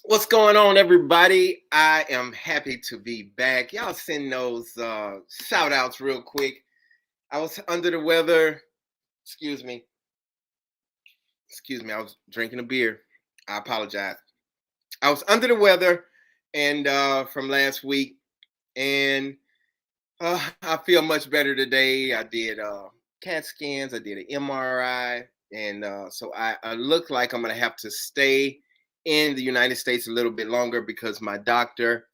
What's going on, everybody? I am happy to be back. Y'all send those shout outs real quick. I was under the weather. Excuse me. Excuse me. I was drinking a beer. I apologize. I was under the weather and from last week, and I feel much better today. I did CAT scans. I did an MRI, and so I look like I'm going to have to stay in the United States a little bit longer because my doctor,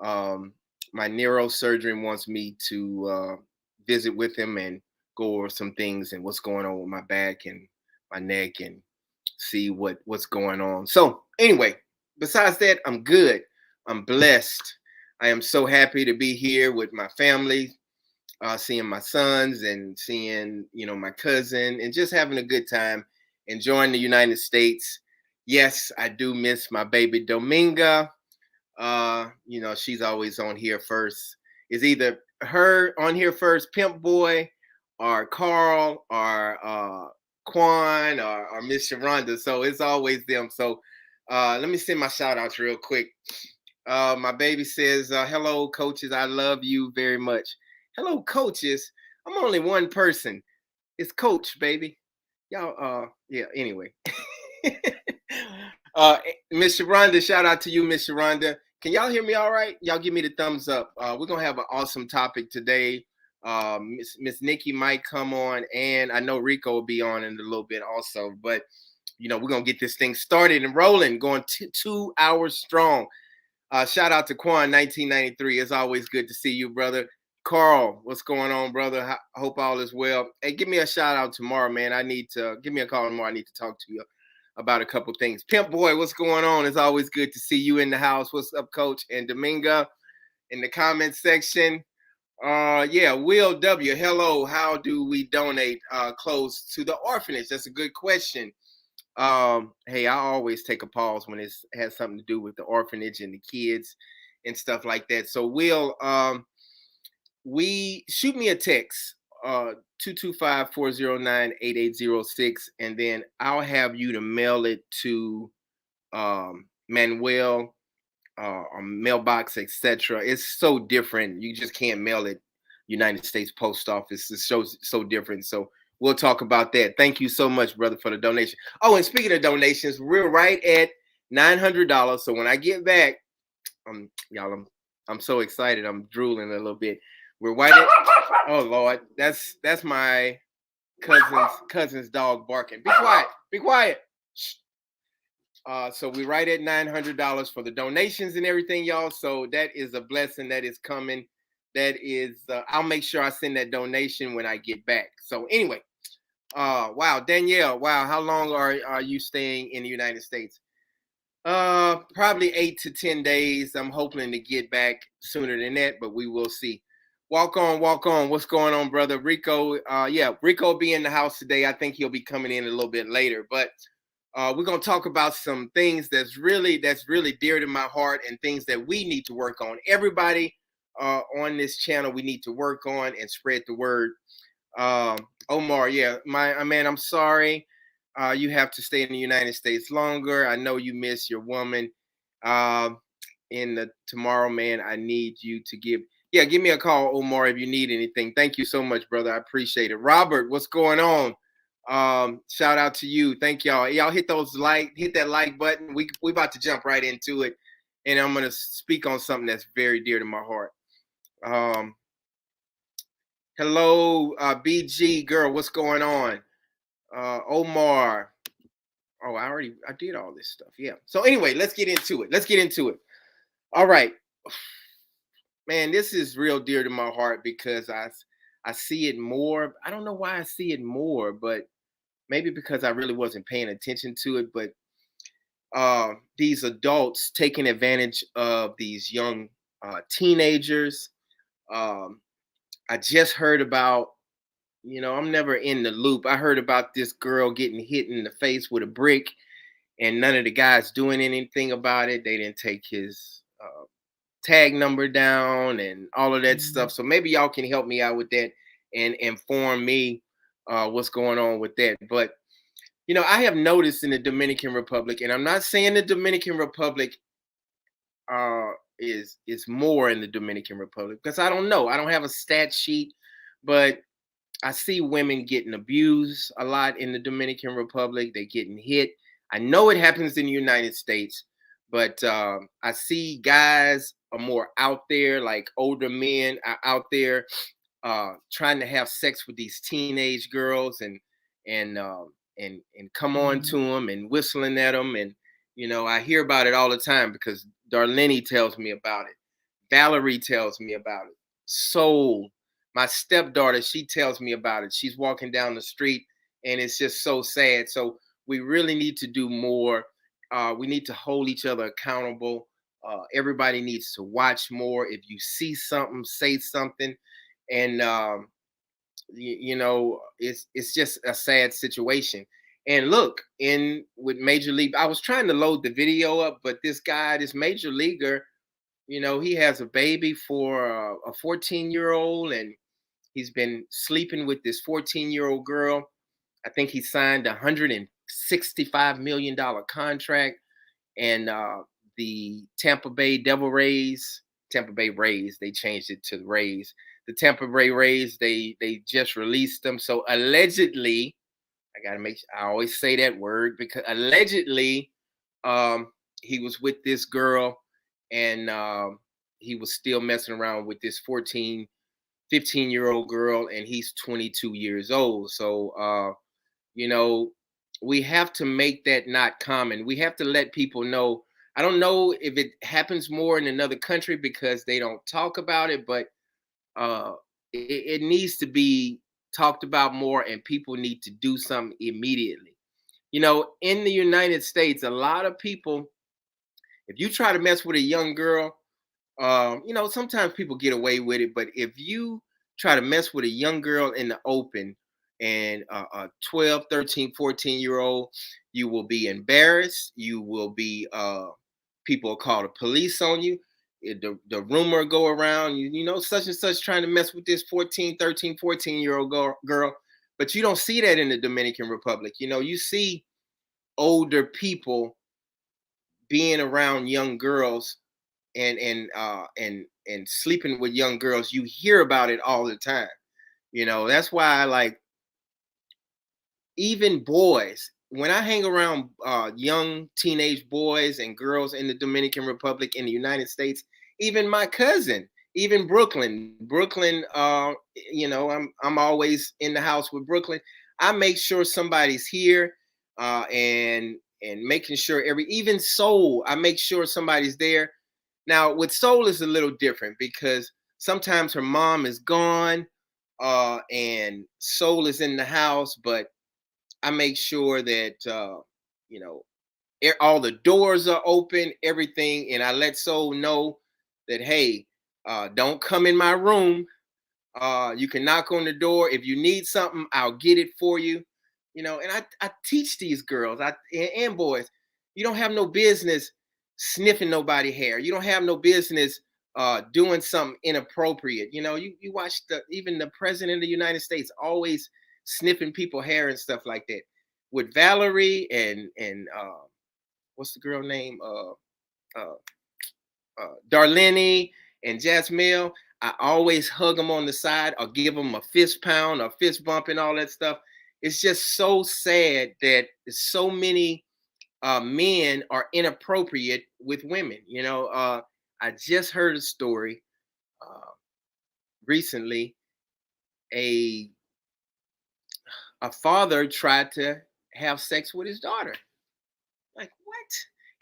um, my neurosurgeon wants me to visit with him and go over some things and what's going on with my back and my neck and see what's going on. So anyway, besides that, I'm good. I'm blessed. I am so happy to be here with my family, seeing my sons and seeing my cousin and just having a good time, enjoying the United States. Yes, I do miss my baby Dominga. She's always on here first. Is either her on here first, Pimp Boy, or Carl, or Quan, or Miss Sharonda. So it's always them. So let me send my shout outs real quick. My baby says, hello, coaches. I love you very much. Hello, coaches. I'm only one person. It's Coach, baby. Y'all, yeah, anyway. uh, Miss Sharonda, shout out to you, Miss Sharonda. Can y'all hear me all right? Y'all give me the thumbs up. We're going to have an awesome topic today. Miss Nikki might come on, and I know Rico will be on in a little bit also. But, we're going to get this thing started and rolling, going 2 hours strong. Shout out to Quan 1993. It's always good to see you, brother. Carl, what's going on, brother? Hope all is well. Hey, give me a shout out tomorrow, man. I need to give me a call tomorrow. I need to talk to you about a couple things. Pimp Boy, what's going on? It's always good to see you in the house. What's up, Coach? And Dominga in the comment section. Yeah, Will W. Hello. How do we donate clothes to the orphanage? That's a good question. Hey, I always take a pause when it has something to do with the orphanage and the kids and stuff like that. So Will, we shoot me a text, 225-409-8806, and then I'll have you to mail it to Manuel, or mailbox, etc. It's so different. You just can't mail it United States Post Office. It's so different. So we'll talk about that. Thank you so much, brother, for the donation. Oh, and speaking of donations, we're right at $900. So when I get back, y'all, I'm so excited. I'm drooling a little bit. We're right at, oh Lord, that's my cousin's dog barking. Be quiet. Be quiet. Shh. So we're right at $900 for the donations and everything, y'all. So that is a blessing that is coming. That is, I'll make sure I send that donation when I get back. So anyway, wow, Danielle, wow, how long are you staying in the United States? Probably 8 to 10 days. I'm hoping to get back sooner than that, but we will see. Walk on, walk on. What's going on, brother? Rico, yeah, Rico will be in the house today. I think he'll be coming in a little bit later, but we're gonna talk about some things that's really dear to my heart and things that we need to work on. Everybody on this channel, we need to work on and spread the word. Omar, yeah, my man, I'm sorry. You have to stay in the United States longer. I know you miss your woman. In the tomorrow, man, I need you to give me a call, Omar, if you need anything. Thank you so much, brother. I appreciate it. Robert, what's going on? Shout out to you. Thank y'all. Y'all hit that like button. We about to jump right into it, and I'm gonna speak on something that's very dear to my heart. Hello, BG girl, what's going on? Omar. Oh, I did all this stuff. Yeah. So anyway, let's get into it. All right. Man, this is real dear to my heart because I see it more. I don't know why I see it more, but maybe because I really wasn't paying attention to it. But these adults taking advantage of these young teenagers. I just heard about, I'm never in the loop. I heard about this girl getting hit in the face with a brick, and none of the guys doing anything about it. They didn't take his tag number down and all of that stuff. So maybe y'all can help me out with that and inform me what's going on with that. But I have noticed in the Dominican Republic, and I'm not saying the Dominican Republic is more in the Dominican Republic because I don't know. I don't have a stat sheet, but I see women getting abused a lot in the Dominican Republic. They're getting hit. I know it happens in the United States, but I see guys are more out there, like older men are out there trying to have sex with these teenage girls and come on to them and whistling at them. And I hear about it all the time because Darlene tells me about it. Valerie tells me about it. Soul, my stepdaughter, she tells me about it. She's walking down the street and it's just so sad. So we really need to do more. We need to hold each other accountable. Everybody needs to watch more. If you see something, say something. And it's just a sad situation. And look, in with Major League, I was trying to load the video up, but this major leaguer, he has a baby for a 14-year-old, and he's been sleeping with this 14-year-old girl. I think he signed a $165 million contract, and the Tampa Bay Rays, they changed it to the Rays. The Tampa Bay Rays, they just released them. So allegedly, I always say that word because allegedly, he was with this girl, and he was still messing around with this 15-year-old girl, and he's 22 years old. So you know, we have to make that not common. We have to let people know. I don't know if it happens more in another country because they don't talk about it, but uh, it needs to be talked about more, and people need to do something immediately. In the United States, a lot of people, if you try to mess with a young girl, sometimes people get away with it, but if you try to mess with a young girl in the open and a 12, 13, 14-year-old, you will be embarrassed. You will be, people will call the police on you. The rumor go around, such and such trying to mess with this 14, 13, 14-year-old girl. But you don't see that in the Dominican Republic. You see older people being around young girls and sleeping with young girls. You hear about it all the time. That's why I like even boys. When I hang around young teenage boys and girls in the Dominican Republic, in the United States, even my cousin, even Brooklyn, I'm always in the house with Brooklyn. I make sure somebody's here, and making sure even Soul, I make sure somebody's there. Now with Soul is a little different because sometimes her mom is gone, and Soul is in the house, but I make sure that you know all the doors are open, everything, and I let Soul know that, hey, don't come in my room. You can knock on the door if you need something. I'll get it for you. And I teach these girls and boys. You don't have no business sniffing nobody hair. You don't have no business doing something inappropriate. You watch even the president of the United States always sniffing people hair and stuff like that. With Valerie and what's the girl name? Uh, Darlene and Jasmine, I always hug them on the side or give them a fist pound or fist bump and all that stuff. It's just so sad that so many men are inappropriate with women. I just heard a story recently. A father tried to have sex with his daughter. Like, what?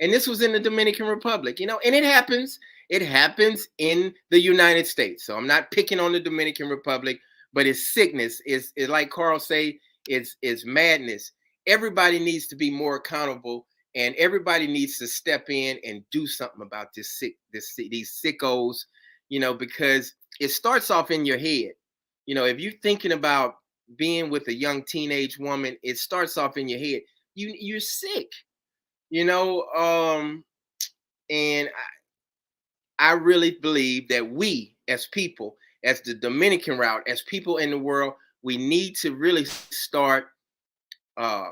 And this was in the Dominican Republic, and it happens. It happens in the United States. So I'm not picking on the Dominican Republic, but it's sickness. It's like Carl say, it's madness. Everybody needs to be more accountable, and everybody needs to step in and do something about these sickos, because it starts off in your head. If you're thinking about being with a young teenage woman, it starts off in your head. You're sick. And I really believe that we as people, as the Dominican route, as people in the world, we need to really start uh,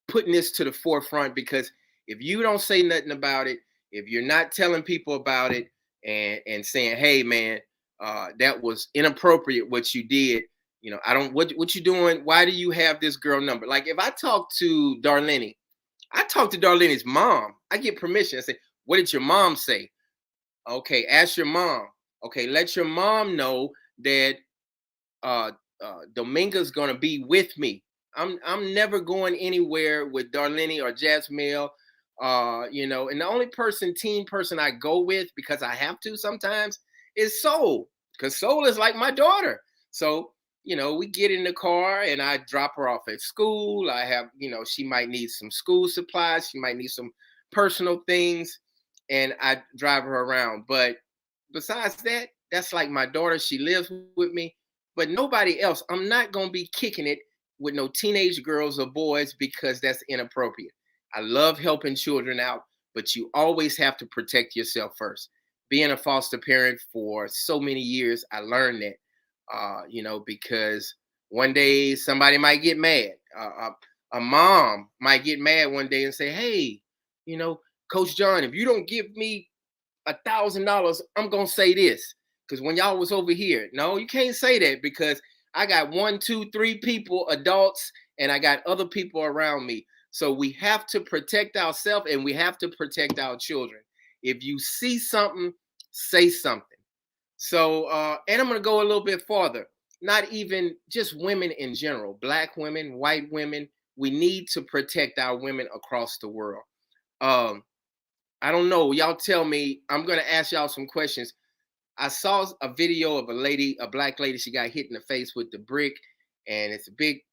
putting this to the forefront, because if you don't say nothing about it, If you're not telling people about it and saying, hey man, that was inappropriate what you did. I don't what you doing? Why do you have this girl number? Like if I talk to Darlene, I talk to Darlene's mom. I get permission. I say, what did your mom say? Okay, ask your mom. Okay, let your mom know that uh, Dominga's gonna be with me. I'm never going anywhere with Darlene or Jasmine. And the only teen person I go with because I have to sometimes is Soul, because Soul is like my daughter. So we get in the car and I drop her off at school. I have, she might need some school supplies, she might need some personal things, and I drive her around. But besides that, that's like my daughter. She lives with me, but nobody else. I'm not gonna be kicking it with no teenage girls or boys because that's inappropriate. I love helping children out, but you always have to protect yourself first. Being a foster parent for so many years, I learned that, because one day somebody might get mad. A mom might get mad one day and say, hey, Coach John, if you don't give me $1,000, I'm gonna say this. Because when y'all was over here, no, you can't say that because I got 1, 2, 3 people, adults, and I got other people around me. So we have to protect ourselves and we have to protect our children. If you see something, say something. So, and I'm gonna go a little bit farther. Not even just women in general, Black women, white women. We need to protect our women across the world. Um, I don't know. Y'all tell me. I'm gonna ask y'all some questions. I saw a video of a Black lady. She got hit in the face with the brick, and it's a big,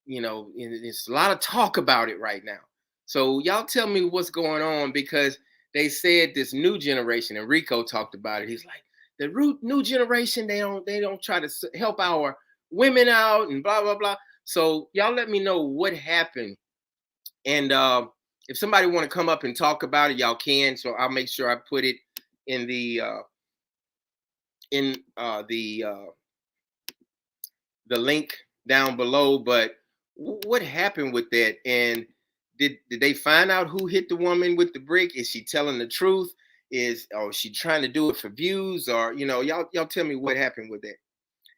it's a lot of talk about it right now. So y'all tell me what's going on, because they said this new generation, and Rico talked about it. He's like, the new generation, they don't try to help our women out and blah blah blah. So y'all let me know what happened, and if somebody want to come up and talk about it, y'all can. So I'll make sure I put it in the link down below. But what happened with that? And did they find out who hit the woman with the brick? Is she telling the truth? Is she trying to do it for views? Or y'all tell me what happened with that.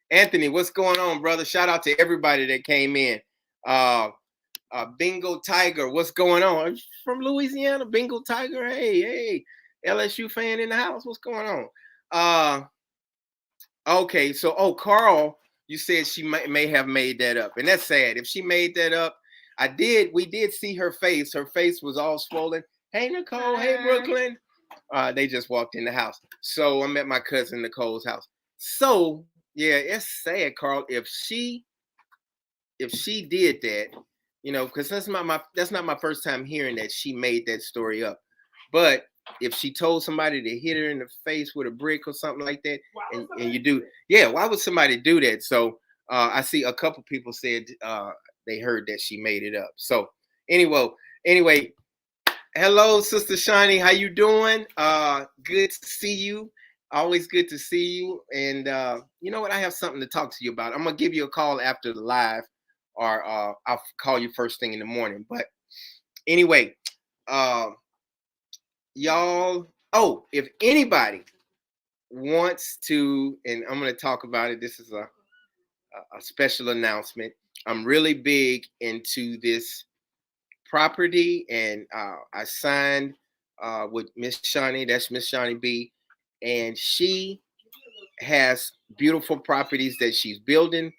Anthony, what's going on, brother? Shout out to everybody that came in. Bingo Tiger, what's going on? From Louisiana, Bingo Tiger. Hey, LSU fan in the house. What's going on? Okay, so Carl, you said she may have made that up, and that's sad. If she made that up, we did see her face. Her face was all swollen. Hey, Nicole. Hey, Brooklyn. They just walked in the house. So I'm at my cousin Nicole's house. So yeah, it's sad, Carl. If she did that, because that's not my first time hearing that she made that story up. But if she told somebody to hit her in the face with a brick or something like that, and you do, yeah, why would somebody do that? So I see a couple people said they heard that she made it up. So anyway, hello, Sister Shani, how you doing? Good to see you. Always good to see you. And you know what? I have something to talk to you about. I'm gonna give you a call after the live, or I'll call you first thing in the morning. But anyway, y'all, if anybody wants to, and I'm going to talk about it, this is a special announcement. I'm really big into this property, and I signed with Miss Shawnee. That's Miss Shawnee B, and she has beautiful properties that she's building,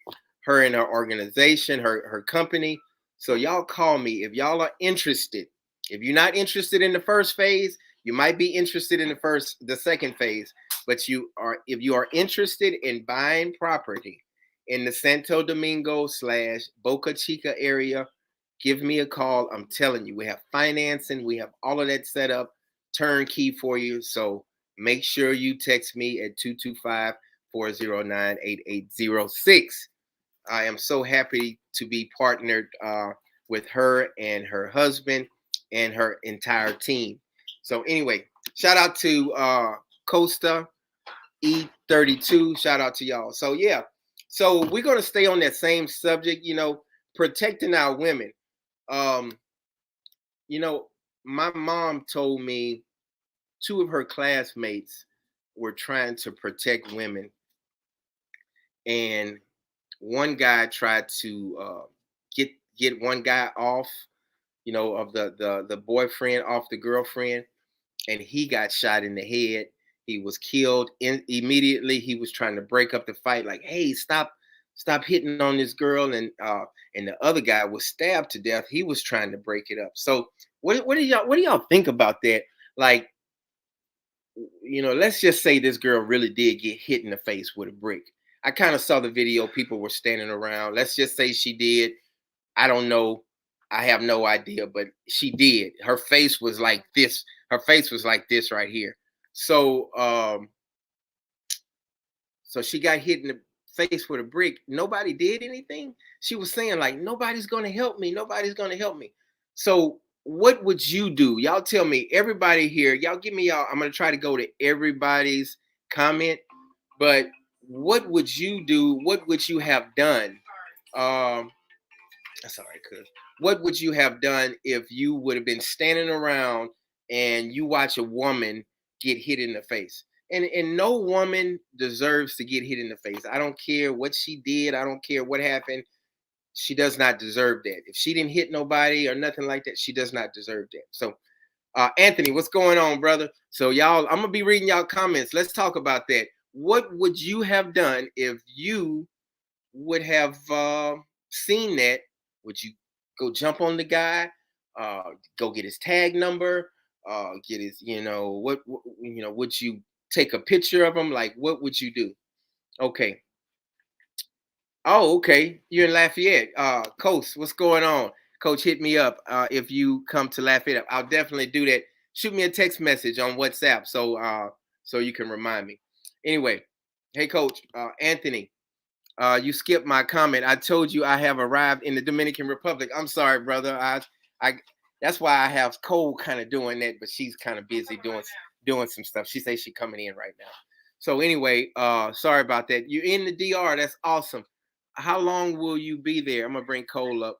her and her organization, her company. So y'all call me if y'all are interested. If you're not interested in the first phase, you might be interested in the second phase. But if you are interested in buying property in the Santo Domingo / Boca Chica area, give me a call. I'm telling you, we have financing, we have all of that set up, turnkey for you. So make sure you text me at 225-409-8806. I am so happy to be partnered with her and her husband and her entire team. So anyway, shout out to Costa E32. Shout out to y'all. So yeah, so we're going to stay on that same subject, protecting our women. my mom told me two of her classmates were trying to protect women, and one guy tried to get one guy off, of the boyfriend off the girlfriend, and he got shot in the head. He was killed immediately. He was trying to break up the fight, like, "Hey, stop hitting on this girl," and the other guy was stabbed to death. He was trying to break it up. So, what do y'all think about that? Like, let's just say this girl really did get hit in the face with a brick. I kind of saw the video. People were standing around. Let's just say she did. I don't know. I have no idea, but she did. Her face was like this. Her face was like this right here. So she got hit in the face with a brick. Nobody did anything. She was saying like, nobody's going to help me. Nobody's going to help me. So what would you do? Y'all tell me, everybody here, y'all give me y'all. I'm going to try to go to everybody's comment, but what would you do? What would you have done? That's all right, cuz. What would you have done if you would have been standing around and you watch a woman get hit in the face? And no woman deserves to get hit in the face. I don't care what she did. I don't care what happened. She does not deserve that. If she didn't hit nobody or nothing like that, she does not deserve that. So, Anthony, what's going on, brother? So, y'all, I'm gonna be reading y'all comments. Let's talk about that. What would you have done if you would have seen that? Would you go jump on the guy, go get his tag number, get his, would you take a picture of him? Like, what would you do? Okay. Oh, okay. You're in Lafayette. Coach, what's going on? Coach, hit me up if you come to Lafayette. I'll definitely do that. Shoot me a text message on WhatsApp so you can remind me. Anyway, hey, Coach, Anthony. You skipped my comment. I told you I have arrived in the Dominican Republic. I'm sorry, brother. I that's why I have Cole kind of doing that, but she's kind of busy doing some stuff. She says she's coming in right now. So anyway, sorry about that. You're in the DR. That's awesome. How long will you be there? I'm gonna bring Cole up.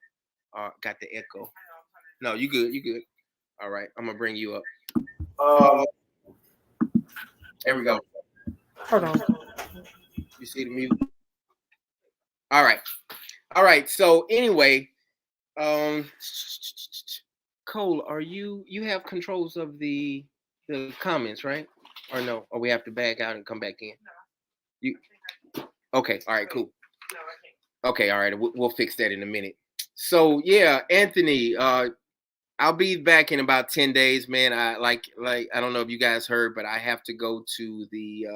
Got the echo. No, you good. You good. All right. I'm gonna bring you up. There we go. Hold on. You see the mute? All right. All right. So anyway, Cole, are you have controls of the comments, right? Or no? Or we have to back out and come back in? You okay? All right. Cool. Okay. All right. We'll fix that in a minute. So yeah, Anthony, I'll be back in about 10 days, man. I I don't know if you guys heard, but I have to go to the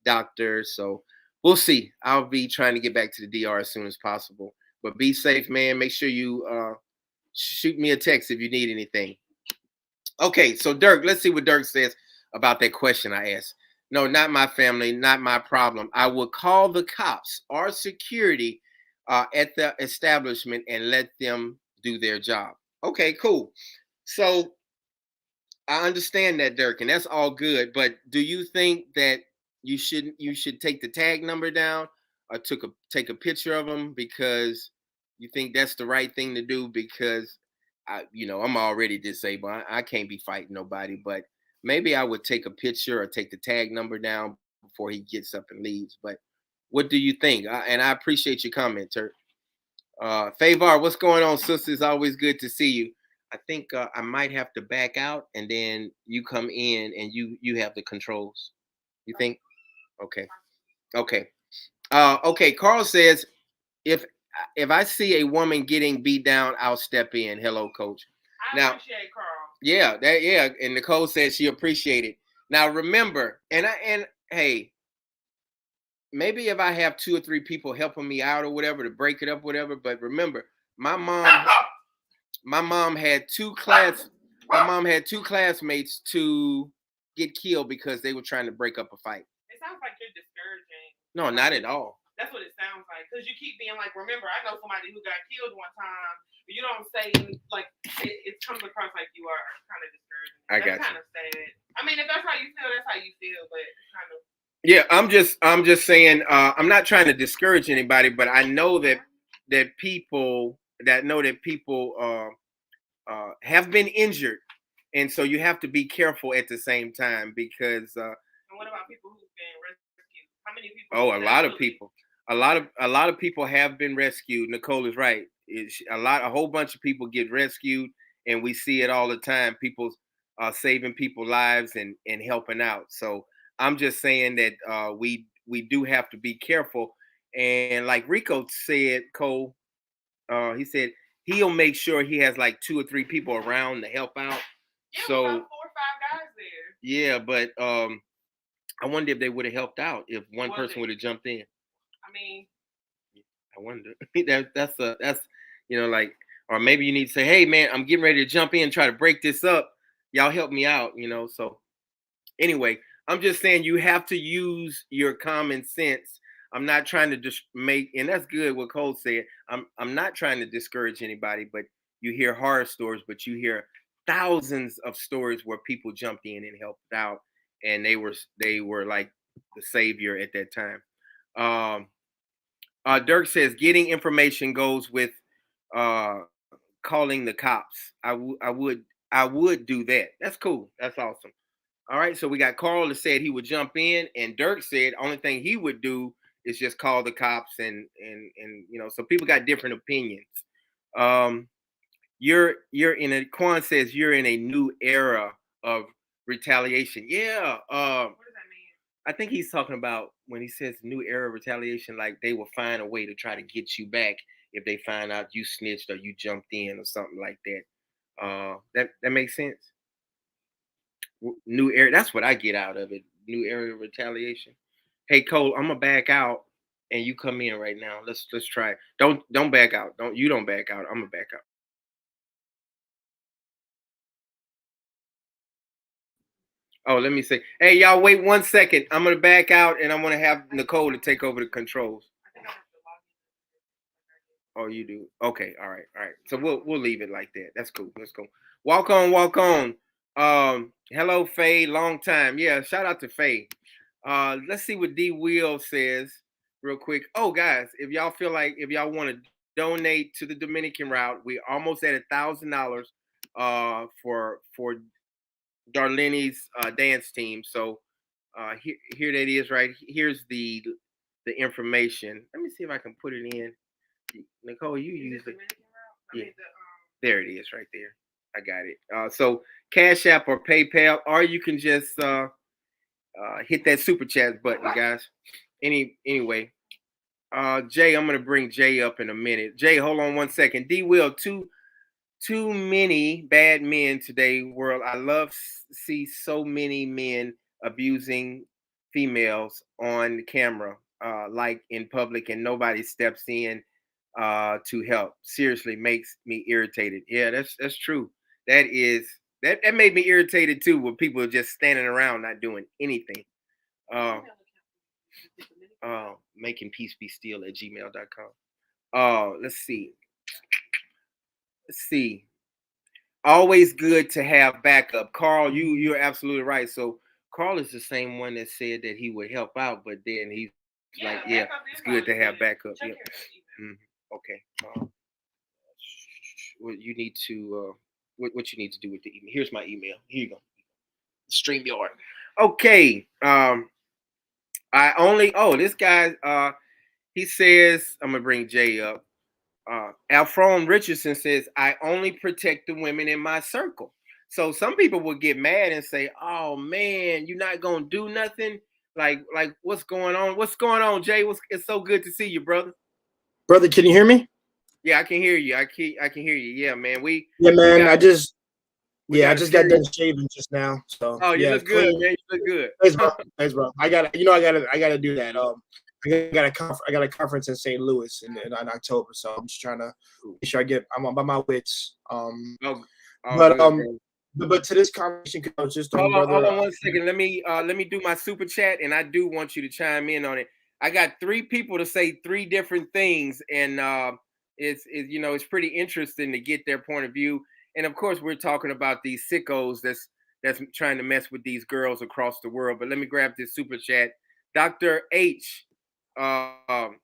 doctor. So we'll see. I'll be trying to get back to the DR as soon as possible. But be safe, man. Make sure you shoot me a text if you need anything. Okay, so Dirk, let's see what Dirk says about that question I asked. No, not my family, not my problem. I will call the cops or security at the establishment and let them do their job. Okay, cool. So I understand that, Dirk, and that's all good. But do you think that you should take the tag number down or take a picture of them because you think that's the right thing to do? Because I'm already disabled. I can't be fighting nobody, but maybe I would take a picture or take the tag number down before he gets up and leaves. But what do you think? And I appreciate your comment, Turk. Favar, what's going on, sister? It's always good to see you. I think I might have to back out and then you come in and you have the controls. You think? Okay. Okay. Okay. Carl says if if I see a woman getting beat down, I'll step in. Hello, coach. I Now, appreciate Carl. yeah. And Nicole says she appreciated. Now remember, and hey, maybe if I have two or three people helping me out or whatever to break it up, whatever. But remember, my mom my mom had two classmates to get killed because they were trying to break up a fight. It sounds like you're discouraging. No, not at all. That's what it sounds like. Because you keep being like, remember, I know somebody who got killed one time, but you don't say, like, it comes across like you are kind of discouraging. I got you. Kind of sad. I mean, if that's how you feel, that's how you feel, but it's kind of. Yeah, I'm just saying, I'm not trying to discourage anybody, but I know that people have been injured and so you have to be careful at the same time because And what about people who've been rescued? How many people oh, a lot of successfully? people, a lot of people have been rescued. Nicole is right. It's a whole bunch of people get rescued, and we see it all the time. People saving people lives and helping out. So I'm just saying that we do have to be careful. And like Rico said, Cole, he said he'll make sure he has like 2 or 3 people around to help out. Yeah, we So about 4 or 5 guys there. yeah, but I wonder if they would have helped out if one Was person it? would have jumped in. I mean, I wonder. That's like, or maybe you need to say, hey man, I'm getting ready to jump in and try to break this up. Y'all help me out, So anyway, I'm just saying you have to use your common sense. I'm not trying to just make, and that's good what Cole said. I'm not trying to discourage anybody, but you hear horror stories, but you hear thousands of stories where people jumped in and helped out, and they were like the savior at that time. Um, Dirk says getting information goes with uh, calling the cops. I would do that. That's cool. That's awesome. All right, so we got Carl that said he would jump in, and Dirk said only thing he would do is just call the cops, and so people got different opinions. Um, you're in a Quan says you're in a new era of retaliation. Yeah, what does that mean? I think he's talking about when he says new era of retaliation, like they will find a way to try to get you back if they find out you snitched or you jumped in or something like that. That makes sense. New era. That's what I get out of it. New era of retaliation. Hey Cole, I'm gonna back out and you come in right now. Let's try it. Don't back out. Don't back out. I'm gonna back out. Oh, let me say. Hey y'all, wait 1 second. I'm gonna back out and I'm gonna have Nicole to take over the controls. I think I have to log Oh, you do. Okay, all right, all right. So we'll leave it like that. That's cool. Let's go. Walk on, walk on. Hello, Faye. Long time. Yeah, shout out to Faye. Let's see what D Will says real quick. Oh, guys, if y'all want to donate to the Dominican route, we're almost at $1,000 for Darlene's dance team. So here that is right. Here's the information. Let me see if I can put it in. Nicole, you Is use it it. Dominican route? I Yeah, mean, there it is right there. I got it. So Cash App or PayPal, or you can just hit that super chat button, guys. Anyway, Jay, I'm gonna bring Jay up in a minute. Jay, hold on 1 second. D Will, too many bad men today world. I love see so many men abusing females on camera, like in public, and nobody steps in to help. Seriously, makes me irritated. Yeah, that's true. That made me irritated too, with people just standing around not doing anything. Uh, Making peace be still at gmail.com. Let's see. Let's see. Always good to have backup. Carl, you're absolutely right. So Carl is the same one that said that he would help out, but then he's like, yeah, yeah, backup it's is good to always have good. backup. Check Yeah. your email. Okay. What you need to what you need to do with the email. Here's my email. Here you go. StreamYard. Okay. I only this guy he says I'm gonna bring Jay up. Alphone Richardson says, I only protect the women in my circle. So some people will get mad and say, oh man, you're not gonna do nothing. Like what's going on? What's going on, Jay? It's so good to see you, brother. Brother, can you hear me? Yeah, I can hear you. I can hear you. Yeah, man. Yeah, We man. got we I got a just got serious. done shaving just now. So Oh, you yeah, look good, clean. man. You look good. Thanks, bro. Thanks, bro. I gotta do that. I got a conference in St. Louis in October, so I'm just trying to make sure I'm by my wits. Oh, all But good, bro. but to this conversation, coach, just Hold brother. on 1 second. Let me do my super chat, and I do want you to chime in on it. I got 3 people to say 3 different things, and it's pretty interesting to get their point of view. And of course, we're talking about these sickos that's trying to mess with these girls across the world. But let me grab this super chat. Dr. H, um,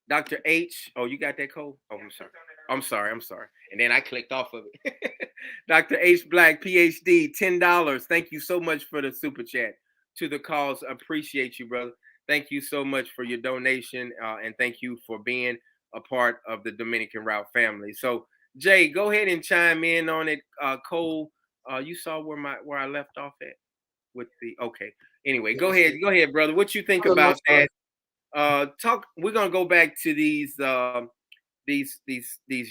Dr. H. Oh, you got that code? Oh, I'm sorry. I'm sorry. And then I clicked off of it. Dr. H. Black, PhD, $10. Thank you so much for the super chat. To the cause, appreciate you, brother. Thank you so much for your donation, and thank you for being a part of the Dominican Route family. So, Jay, go ahead and chime in on it. Cole, you saw where I left off at with the okay. Anyway, go ahead, brother. What you think about that? We're gonna go back to these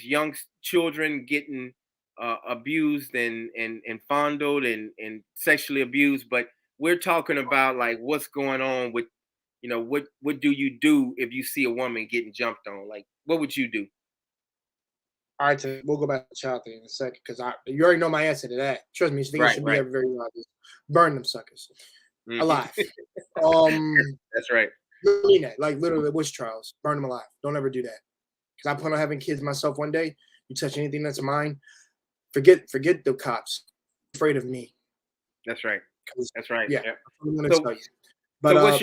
young children getting abused and fondled and sexually abused, but we're talking about like what's going on with, what do you do if you see a woman getting jumped on? Like, what would you do? All right, so we'll go back to the child thing in a second because you already know my answer to that. Trust me, it should be very obvious. Burn them suckers alive. That's right. I mean that, like literally witch trials. Burn them alive. Don't ever do that. Because I plan on having kids myself one day. You touch anything that's mine, forget the cops. Afraid of me. That's right. That's right. Yeah. I'm gonna tell you. But so what's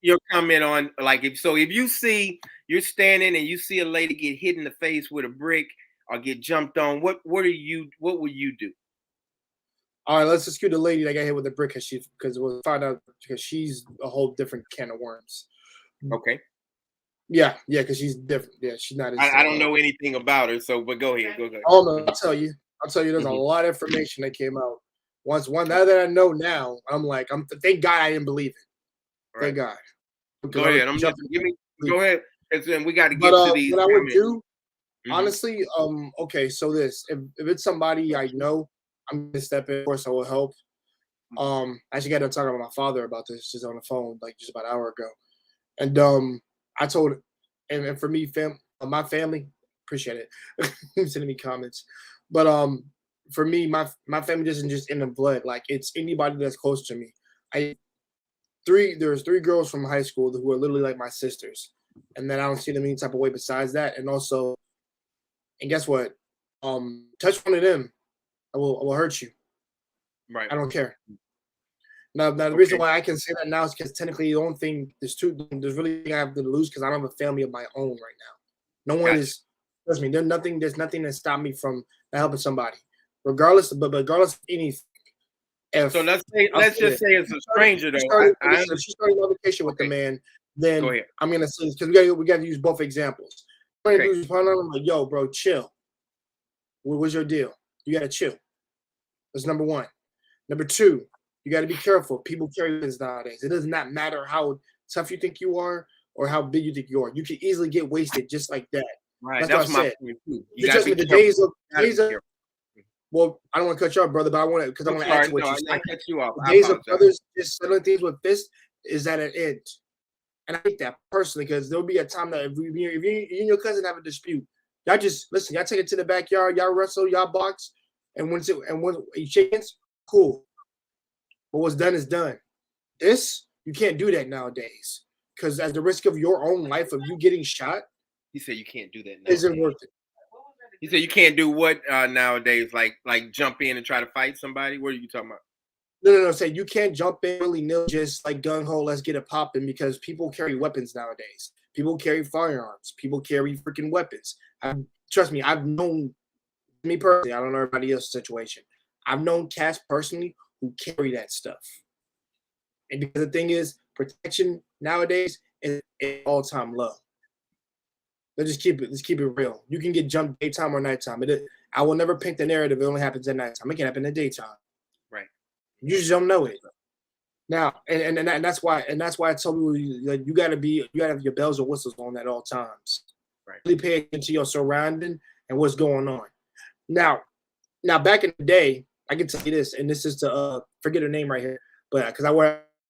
your comment on, like, if you see you're standing and you see a lady get hit in the face with a brick or get jumped on, what will you do? All right, let's exclude the lady that got hit with a brick because we'll find out because she's a whole different can of worms. Okay. Yeah, because she's different. Yeah, she's not. I don't know anything about her, so but go ahead. Oh no, I'll tell you. There's a lot of information that came out. Now that I know now, thank God I didn't believe it. Right. Thank God. Go ahead. Go ahead. And then we got to get to these. What I would do, honestly, okay. So if it's somebody I know, I'm gonna step in. Of course, I will help. I actually got to talk about my father about this just on the phone, like just about an hour ago, and I told, and for me, my family, appreciate it, sending me comments, but for me, my family isn't just in the blood. Like it's anybody that's close to me. There's 3 girls from high school who are literally like my sisters, and then I don't see them any type of way besides that. And also, and guess what? Touch one of them, I will hurt you. Right. I don't care. Now the reason why I can say that now is because technically the only thing there's really nothing I have to lose because I don't have a family of my own right now. No one is. Trust me. There's nothing that stopped me from helping somebody, regardless of anything. So let's just say it's a stranger though. She started a vacation with the man. Then I'm gonna say this because we got to use both examples. I'm like, yo, bro, chill. What was your deal? You gotta chill. That's number 1. Number 2, you got to be careful. People carry weapons nowadays. It does not matter how tough you think you are or how big you think you are. You can easily get wasted just like that. Right. That's what I said. You just the days of. Well, I don't want to cut you off, brother, but I want to add to what you said. Cut you off. The days of brothers just settling things with fists is at an end, and I hate that personally because there'll be a time that if you and your cousin have a dispute, y'all just listen. Y'all take it to the backyard, y'all wrestle, y'all box, and when you shake hands, cool. But what's done is done. You can't do that nowadays because at the risk of your own life of you getting shot. He said you can't do that nowadays. Isn't worth it. He said you can't do what nowadays, like jump in and try to fight somebody. What are you talking about? No. Say you can't jump in willy-nilly, just like gun ho, let's get it popping because people carry weapons nowadays. People carry firearms. People carry freaking weapons. Trust me, I've known me personally. I don't know everybody else's situation. I've known cats personally who carry that stuff. And because the thing is, protection nowadays is at all-time low. Let's keep it real. You can get jumped daytime or nighttime. I will never paint the narrative. It only happens at nighttime. It can happen in the daytime. Right. You just don't know it. Now, and that's why I told you like you gotta have your bells and whistles on at all times. Right. Really pay attention to your surrounding and what's going on. Now back in the day, I can tell you this, and this is to forget her name right here, but because I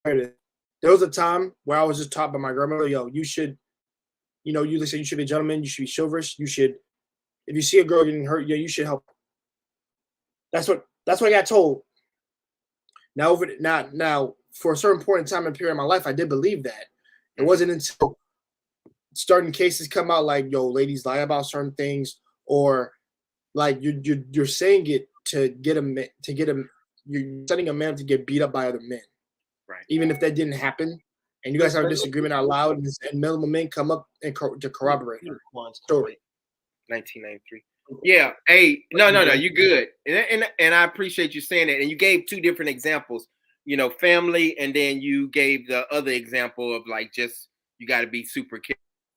heard it. There was a time where I was just taught by my grandmother, yo, you should. You say you should be a gentleman. You should be chivalrous. You should, if you see a girl getting hurt, you should help. That's what I got told. Now for a certain point in time and period in my life, I did believe that. It wasn't until certain cases come out like, yo, ladies lie about certain things, or like you're saying it you're setting a man to get beat up by other men. Right. Even if that didn't happen. And you guys have a disagreement out loud, and multiple men come up and to corroborate your story. 1993. Yeah. Hey, no, you good. And I appreciate you saying that. And you gave two different examples, family, and then you gave the other example of like just you got to be super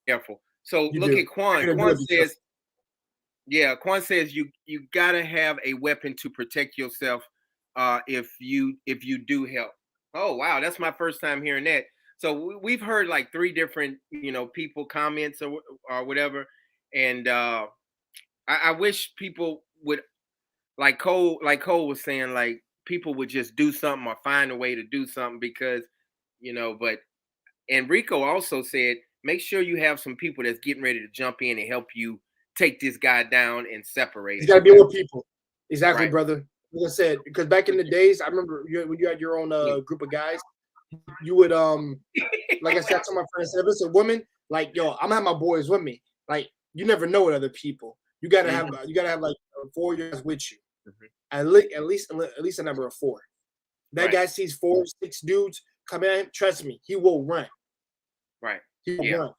careful. So You look do. at Quan. You're gonna do Quan it because says, yeah, Quan says you gotta have a weapon to protect yourself if you do help. Oh wow, that's my first time hearing that. So we've heard like three different people comments or whatever, and I wish people would like Cole was saying, like people would just do something or find a way to do something because but Enrico also said make sure you have some people that's getting ready to jump in and help you take this guy down and separate he's him. got to be with people. Exactly, Right. brother. Like I said, because back in the days, I remember when you had your own group of guys, you would like I said to my friends, if it's a woman, like yo, I'm gonna have my boys with me. Like you never know with other people. You gotta have like 4 years with you. At least a number of 4. That Right. guy sees 4, 6 dudes come in. Trust me, he will run. Right. He will Yeah. run.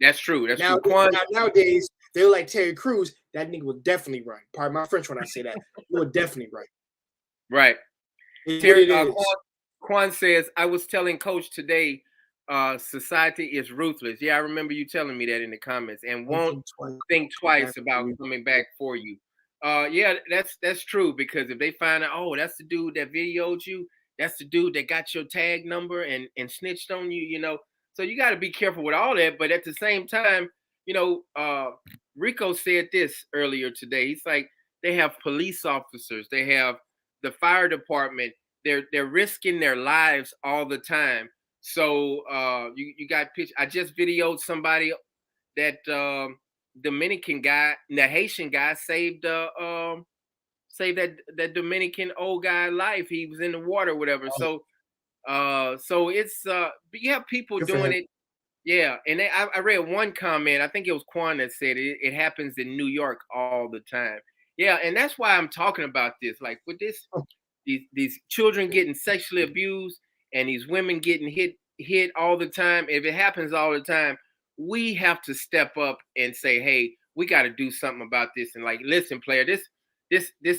That's true. That's Now, true. Quan, nowadays, they're like Terry Crews. That nigga will definitely run. Pardon my French when I say that. He will definitely run. right. It's what Terry it is. Quan says, I was telling Coach today, society is ruthless. Yeah, I remember you telling me that in the comments, and won't think twice about coming back for you. Yeah, that's true because if they find out, oh, that's the dude that videoed you, that's the dude that got your tag number and snitched on you, so you got to be careful with all that. But at the same time, Rico said this earlier today. He's like, they have police officers, they have the fire department. They're risking their lives all the time. So you got pitch. I just videoed somebody that Dominican guy, the Haitian guy saved that Dominican old guy life. He was in the water, whatever. So it's you have people doing it. Yeah, and I read one comment. I think it was Quan that said it happens in New York all the time. Yeah, and that's why I'm talking about this. Like with this, these children getting sexually abused and these women getting hit all the time. If it happens all the time, we have to step up and say, hey, we got to do something about this. And like, listen, player, this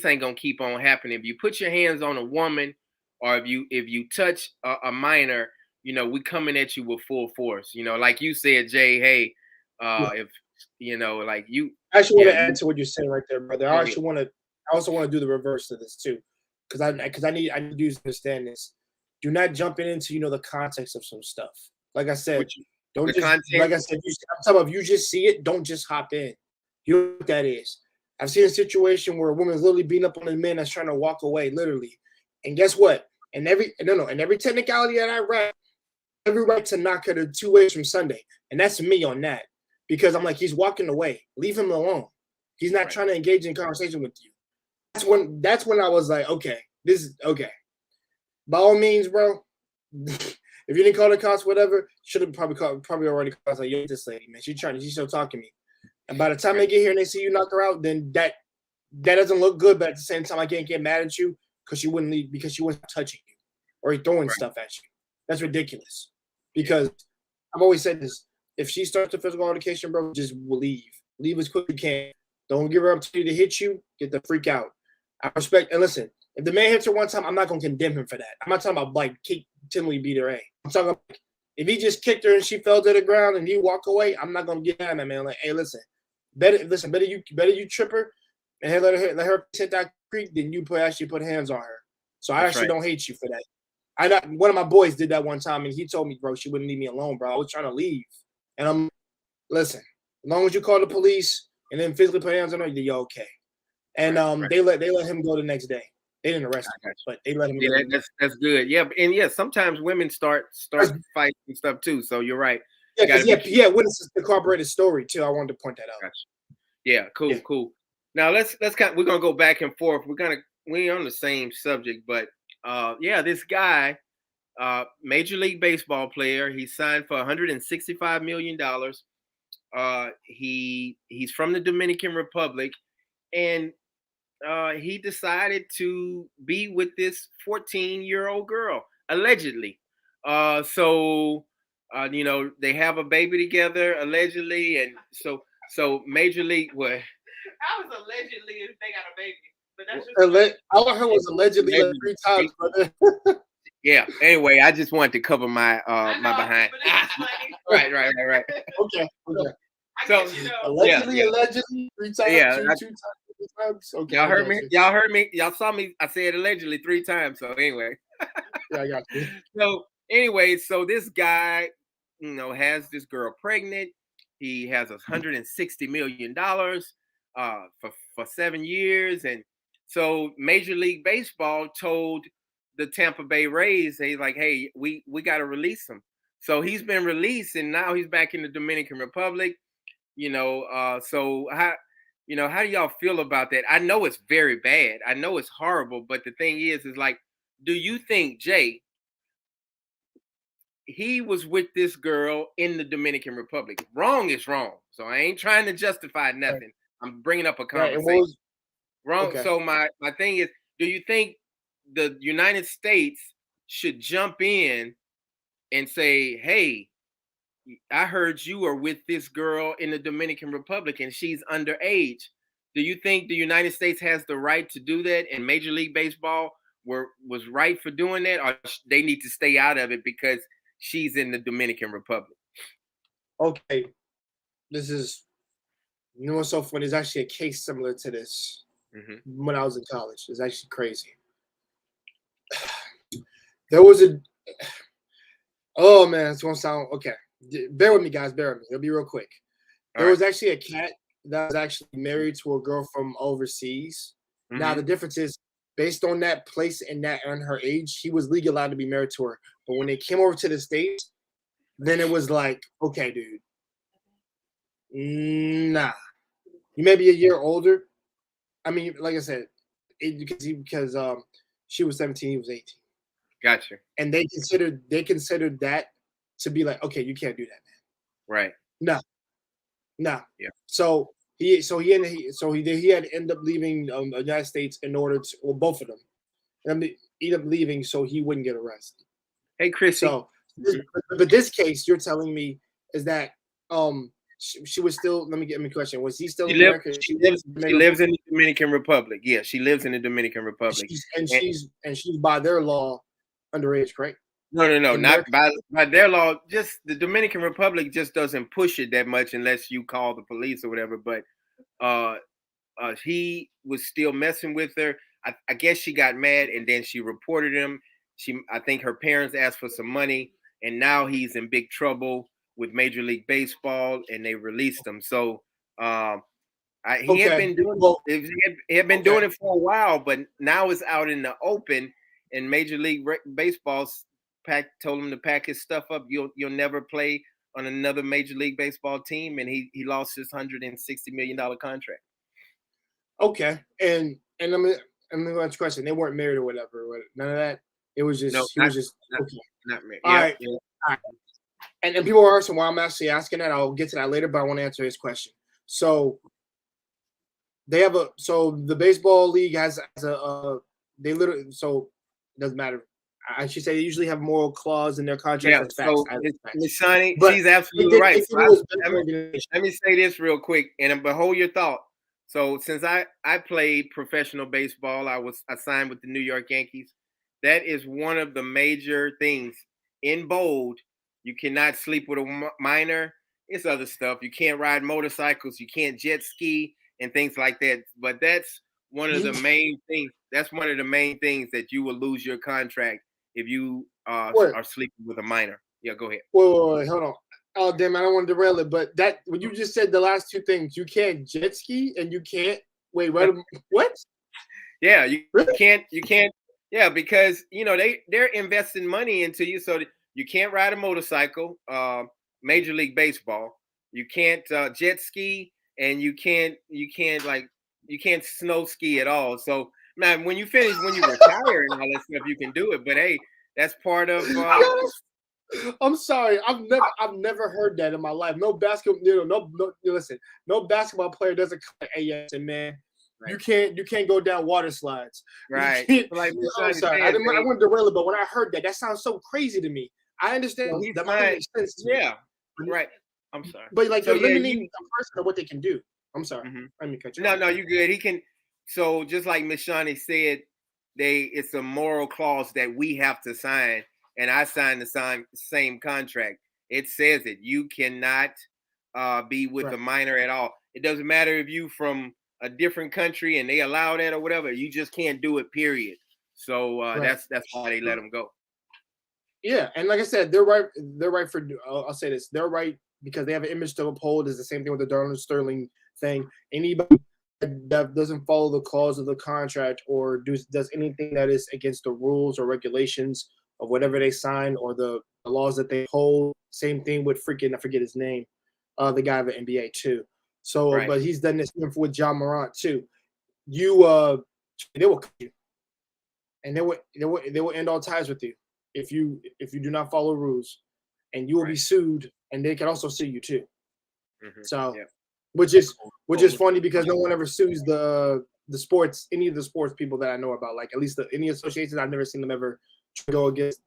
ain't gonna keep on happening. If you put your hands on a woman or if you touch a minor, we coming at you with full force. Like you said, Jay, hey, if like you I actually want to add to what you're saying right there, brother. I also want to do the reverse of this too, because I need you to understand this. Do not jump into the context of some stuff. Like I said, don't just content. Like I said, I'm talking about if you just see it, don't just hop in. You know what that is. I've seen a situation where a woman's literally beating up on a man that's trying to walk away, literally. And guess what? And every technicality that I read, every right to knock her to 2 ways from Sunday. And that's me on that. Because I'm like, he's walking away. Leave him alone. He's not trying to engage in conversation with you. That's when I was like, okay, this is okay. By all means, bro. If you didn't call the cops, whatever, should have probably already called. Like, yo, this lady, man, she's still talking to me. And by the time they get here and they see you knock her out, then that doesn't look good. But at the same time, I can't get mad at you because she wouldn't leave because she wasn't touching you or throwing stuff at you. That's ridiculous. Because I've always said this: if she starts a physical altercation, bro, just leave. Leave as quick as you can. Don't give her opportunity to hit you. Get the freak out. I respect and listen. If the man hits her one time, I'm not gonna condemn him for that. I'm not talking about like Timothy beat her. I'm talking about if he just kicked her and she fell to the ground and he walk away, I'm not gonna get at that man. Like, hey, better you trip her and let her hit that creek than you actually put hands on her. So I actually don't hate you for that. One of my boys did that one time and he told me, bro, she wouldn't leave me alone, bro. I was trying to leave. And listen, as long as you call the police and then physically put hands on her, you're okay. And they let him go the next day. They didn't arrest him, but they let him go. That's good. Yeah, and yeah, sometimes women start fights and stuff too. So you're right. Yeah, witnesses the corroborated story too. I wanted to point that out. Gotcha. Yeah, cool. Now we're gonna go back and forth. We're on the same subject, but this guy, Major League Baseball player, he signed for $165 million. He's from the Dominican Republic, and he decided to be with this 14-year-old girl, allegedly. They have a baby together, allegedly, and so Major League, well, was allegedly if they got a baby, but that's just all I heard was allegedly like 3 times, brother. Yeah. Anyway, I just wanted to cover my my behind. Right. Okay. So allegedly 3 times. Yeah, 2 times, 3 times. Okay. y'all heard me. Y'all heard me. Y'all saw me. I said allegedly 3 times. So anyway. Yeah, I got you. So anyway, so this guy, has this girl pregnant. He has $160 million for 7 years, and so Major League Baseball told the Tampa Bay Rays, they like, hey, we got to release him. So he's been released, and now he's back in the Dominican Republic. So how do y'all feel about that? I know it's very bad. I know it's horrible, but the thing is like, do you think, Jay, he was with this girl in the Dominican Republic? Wrong is wrong. So I ain't trying to justify nothing. Right. I'm bringing up a conversation. Wrong. Okay. So my thing is, do you think the United States should jump in and say, hey, I heard you are with this girl in the Dominican Republic and she's underage? Do you think the United States has the right to do that, and Major League Baseball was right for doing that, or they need to stay out of it because she's in the Dominican Republic? Okay. This is, what's so funny? There's actually a case similar to this when I was in college. It's actually crazy. There was oh man, it's gonna sound okay. Bear with me, guys. Bear with me. It'll be real quick. There was actually a cat that was actually married to a girl from overseas. Now the difference is, based on that place and her age, he was legally allowed to be married to her. But when they came over to the States, then it was like, okay, dude, nah, you may be a year older. I mean, like I said, because she was 17, he was 18. Gotcha. And they considered that to be like, okay, you can't do that, man. Right. No. Yeah. So he had to end up leaving the United States in order to, well, both of them, and end up leaving so he wouldn't get arrested. Hey, Chris. So, but this case you're telling me is that she was still. Let me get a question. Was he still in America? She lives in the Dominican Republic. Yeah, she lives in the Dominican Republic. She's by their law underage, correct? No, not by their law. Just the Dominican Republic just doesn't push it that much unless you call the police or whatever. But he was still messing with her. I guess she got mad and then she reported him. I think her parents asked for some money, and now he's in big trouble with Major League Baseball, and they released him. So he had been doing it for a while, but now it's out in the open, and Major League Baseball told him to pack his stuff up. You'll never play on another Major League Baseball team, and he lost his $160 million contract. Okay, and let me ask a question. They weren't married or whatever. None of that. It was just not married. All right. And people are asking why I'm actually asking that. I'll get to that later, but I want to answer his question. So the baseball league has they literally, so it doesn't matter. I should say they usually have moral clause in their contract. Yeah, so Ms. Shani, she's absolutely right. So let me say this real quick, but hold your thought. So since I played professional baseball, I signed with the New York Yankees. That is one of the major things in bold. You cannot sleep with a minor. It's other stuff. You can't ride motorcycles. You can't jet ski and things like that. But that's one of the main things. That's one of the main things that you will lose your contract if you are sleeping with a minor. Yeah, go ahead. Wait, hold on. Oh, damn, I don't want to derail it, but that when you just said the last two things, you can't jet ski and you can't what? Yeah, you can't. Yeah, because they're investing money into you, so you can't ride a motorcycle. Major League Baseball, you can't jet ski, and you can't snow ski at all. So man, when you retire and all that stuff, you can do it. But hey, that's part of. I'm sorry, I've never heard that in my life. No basketball, listen, no basketball player doesn't come. Hey, yes, and man, right. You can't go down water slides. Right. Like, I'm sorry, I wouldn't derail it, but when I heard that sounds so crazy to me. I understand that might make sense. Yeah. Right. I'm sorry. But like, you're limiting the person of what they can do. I'm sorry. Let me cut you No, off. no, you good. He can. So just like Miss Shawnee said, it's a moral clause that we have to sign, and I signed the same contract. It says it. You cannot be with a minor at all. It doesn't matter if you from a different country and they allow that or whatever. You just can't do it. Period. So that's why they let them go. Yeah, and like I said, they're right. They're right for. I'll say this: they're right because they have an image to uphold. Is the same thing with the Darnell Sterling thing. Anybody that doesn't follow the clause of the contract or does anything that is against the rules or regulations of whatever they sign or the laws that they hold. Same thing with freaking I forget his name, the guy of the NBA too. So, but he's done this with John Morant too. You they will cut you, and they will end all ties with you if you do not follow rules, and you will be sued, and they can also sue you too. So, which is funny because no one ever sues the sports, any of the sports people that I know about. Like at least any associations, I've never seen them ever go against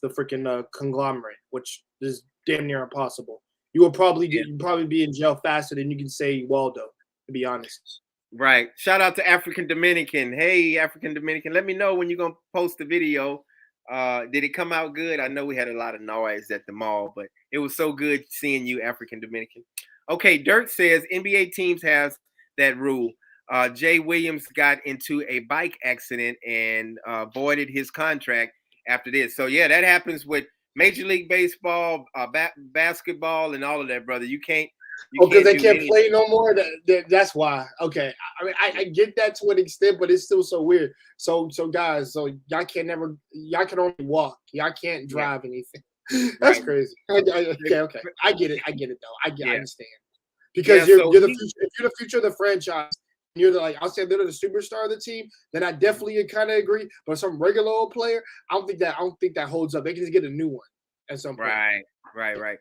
the freaking conglomerate, which is damn near impossible. You will probably be in jail faster than you can say Waldo, to be honest. Right. Shout out to African Dominican. Hey, African Dominican, let me know when you're gonna post the video. Did it come out good? I know we had a lot of noise at the mall, but it was so good seeing you, African Dominican. Okay, Dirt says NBA teams has that rule. Jay Williams got into a bike accident and voided his contract after this. So yeah, that happens with Major League Baseball, basketball, and all of that, brother. You can't. Because they can't play no more. That's why. Okay, I mean, I get that to an extent, but it's still so weird. So guys, y'all can only walk. Y'all can't drive anything. That's crazy. Okay. I get it though. I understand. Because you're the future. If you're the future of the franchise, and you're I'll say they're the superstar of the team, then I definitely kind of agree. But some regular old player, I don't think that holds up. They can just get a new one at some point. Right.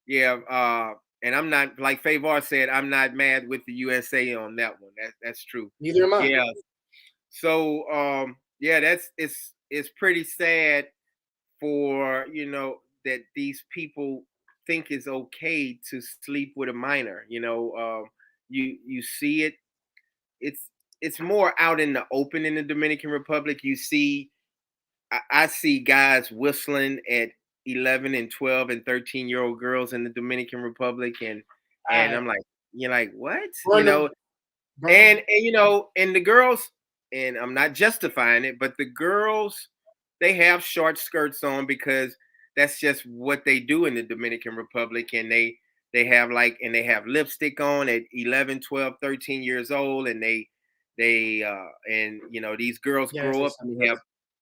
Yeah. And I'm not, like Favor said, I'm not mad with the USA on that one. That's true. Neither am I. Yeah. So it's pretty sad for that these people think it's okay to sleep with a minor. You see it. It's more out in the open in the Dominican Republic. You see, I see guys whistling at 11 and 12 and 13-year-old girls in the Dominican Republic, and I'm like, you're like, what? And and the girls, and I'm not justifying it, but the girls, they have short skirts on because that's just what they do in the Dominican Republic, and they have lipstick on at 11, 12, 13 years old, and these girls grow up and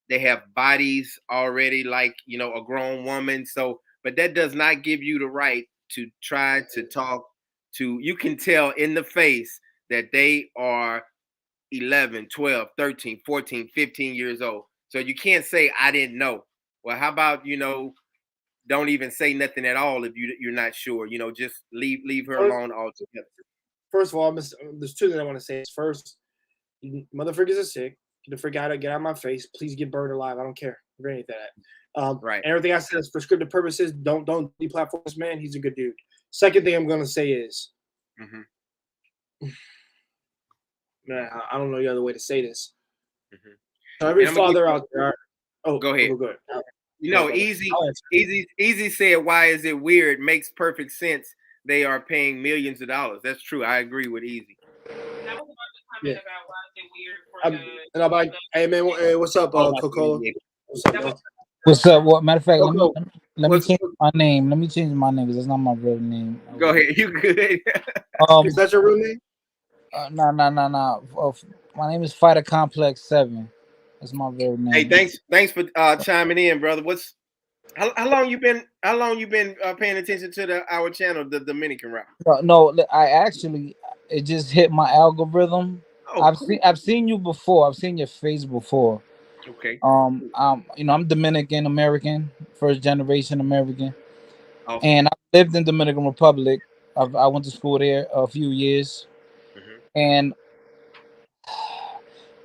they have bodies already like a grown woman. So, but that does not give you the right to try to talk to. You can tell in the face that they are 11, 12, 13, 14, 15 years old. So you can't say I didn't know. Well, how about don't even say nothing at all if you're not sure. Just leave her alone altogether. First of all, there's two that I want to say. First, motherfuckers are sick. Get the freak out of my face. Please get burned alive. I don't care. We're gonna hate that. Right. Everything I said is for scripted purposes. Don't deplatform this man. He's a good dude. Second thing I'm gonna say is, man, I don't know the other way to say this. So every father out there. Oh, go ahead. Go ahead. Easy said, why is it weird? Makes perfect sense. They are paying millions of dollars. That's true. I agree with Easy. I was about to comment about why is it weird for and I'm like, hey man, what's up, Coca-Cola? What's up? What matter of fact, let me change my name. Let me change my name because that's not my real name. Go ahead, you good? Is that your real name? No. My name is Fighter Complex 7. That's my real name. Hey, thanks for chiming in, brother. How long you been paying attention to our channel, the Dominican Rap? No, I actually it just hit my algorithm. Oh, I've seen you before. I've seen your face before. Okay. I'm Dominican American, first generation American, awesome. and I lived in Dominican Republic. I went to school there a few years, and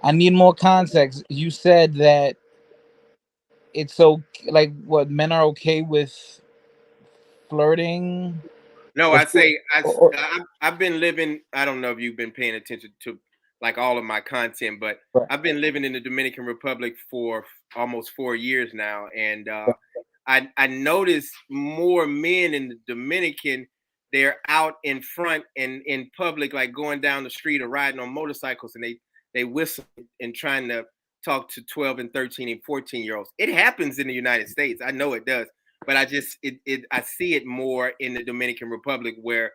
I need more context. You said that it's so like what men are okay with flirting. No, Or I say or- I've been living. I don't know if you've been paying attention to like all of my content, but right, I've been living in the Dominican Republic for almost 4 years now, and right. I notice more men in the Dominican. They're out in front and in public, like going down the street or riding on motorcycles, and they whistle and trying to talk to 12 and 13 and 14-year-olds. It happens in the United States. I know it does, but I see it more in the Dominican Republic where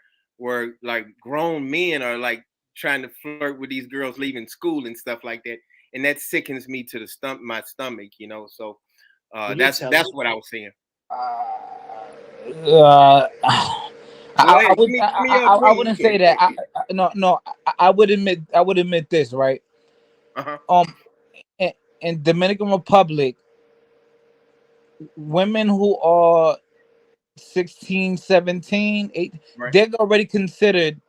like grown men are like trying to flirt with these girls leaving school and stuff like that, and that sickens me to my stomach, you know. So Well, you're telling. that's what I was saying. Uh, Go ahead, I would give me your opinion. wouldn't say that. No, I would admit this, right? Uh-huh. Um, in Dominican Republic, women who are 16, 17, 8, Right, they're already considered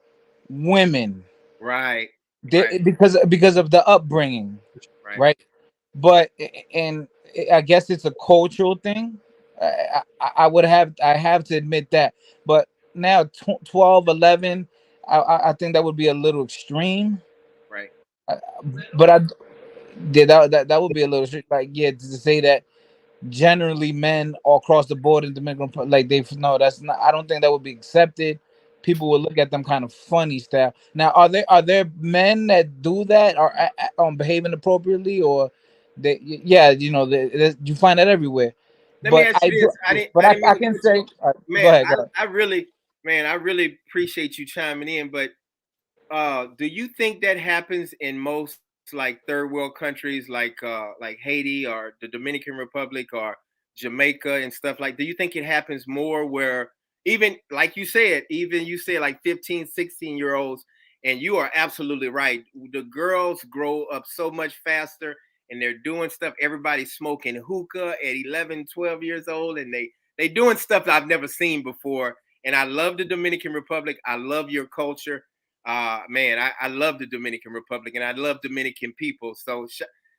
women. right, right, They, because of the upbringing, right. right? But and I guess it's a cultural thing. I have to admit that. But now 12, 11, I think that would be a little extreme. Right. Uh, But that would be a little like, yeah, to say that generally men all across the board in Dominican like they no, that's not. I don't think that would be accepted. People would look at them kind of funny style. Now, are there men that do that or behaving appropriately, or they, yeah, you find that everywhere. Let me But ask I you do, this. I didn't but I didn't I mean to can cut you say, off. go Man, ahead, go ahead. I really appreciate you chiming in, but do you think that happens in most like third world countries like Haiti or the Dominican Republic or Jamaica and stuff like, do you think it happens more where even like you said like 15, 16 year olds, and you are absolutely right. The girls grow up so much faster and they're doing stuff. Everybody's smoking hookah at 11, 12 years old, and they doing stuff that I've never seen before. And I love the Dominican Republic. I love your culture. Man, I love the Dominican Republic and I love Dominican people. So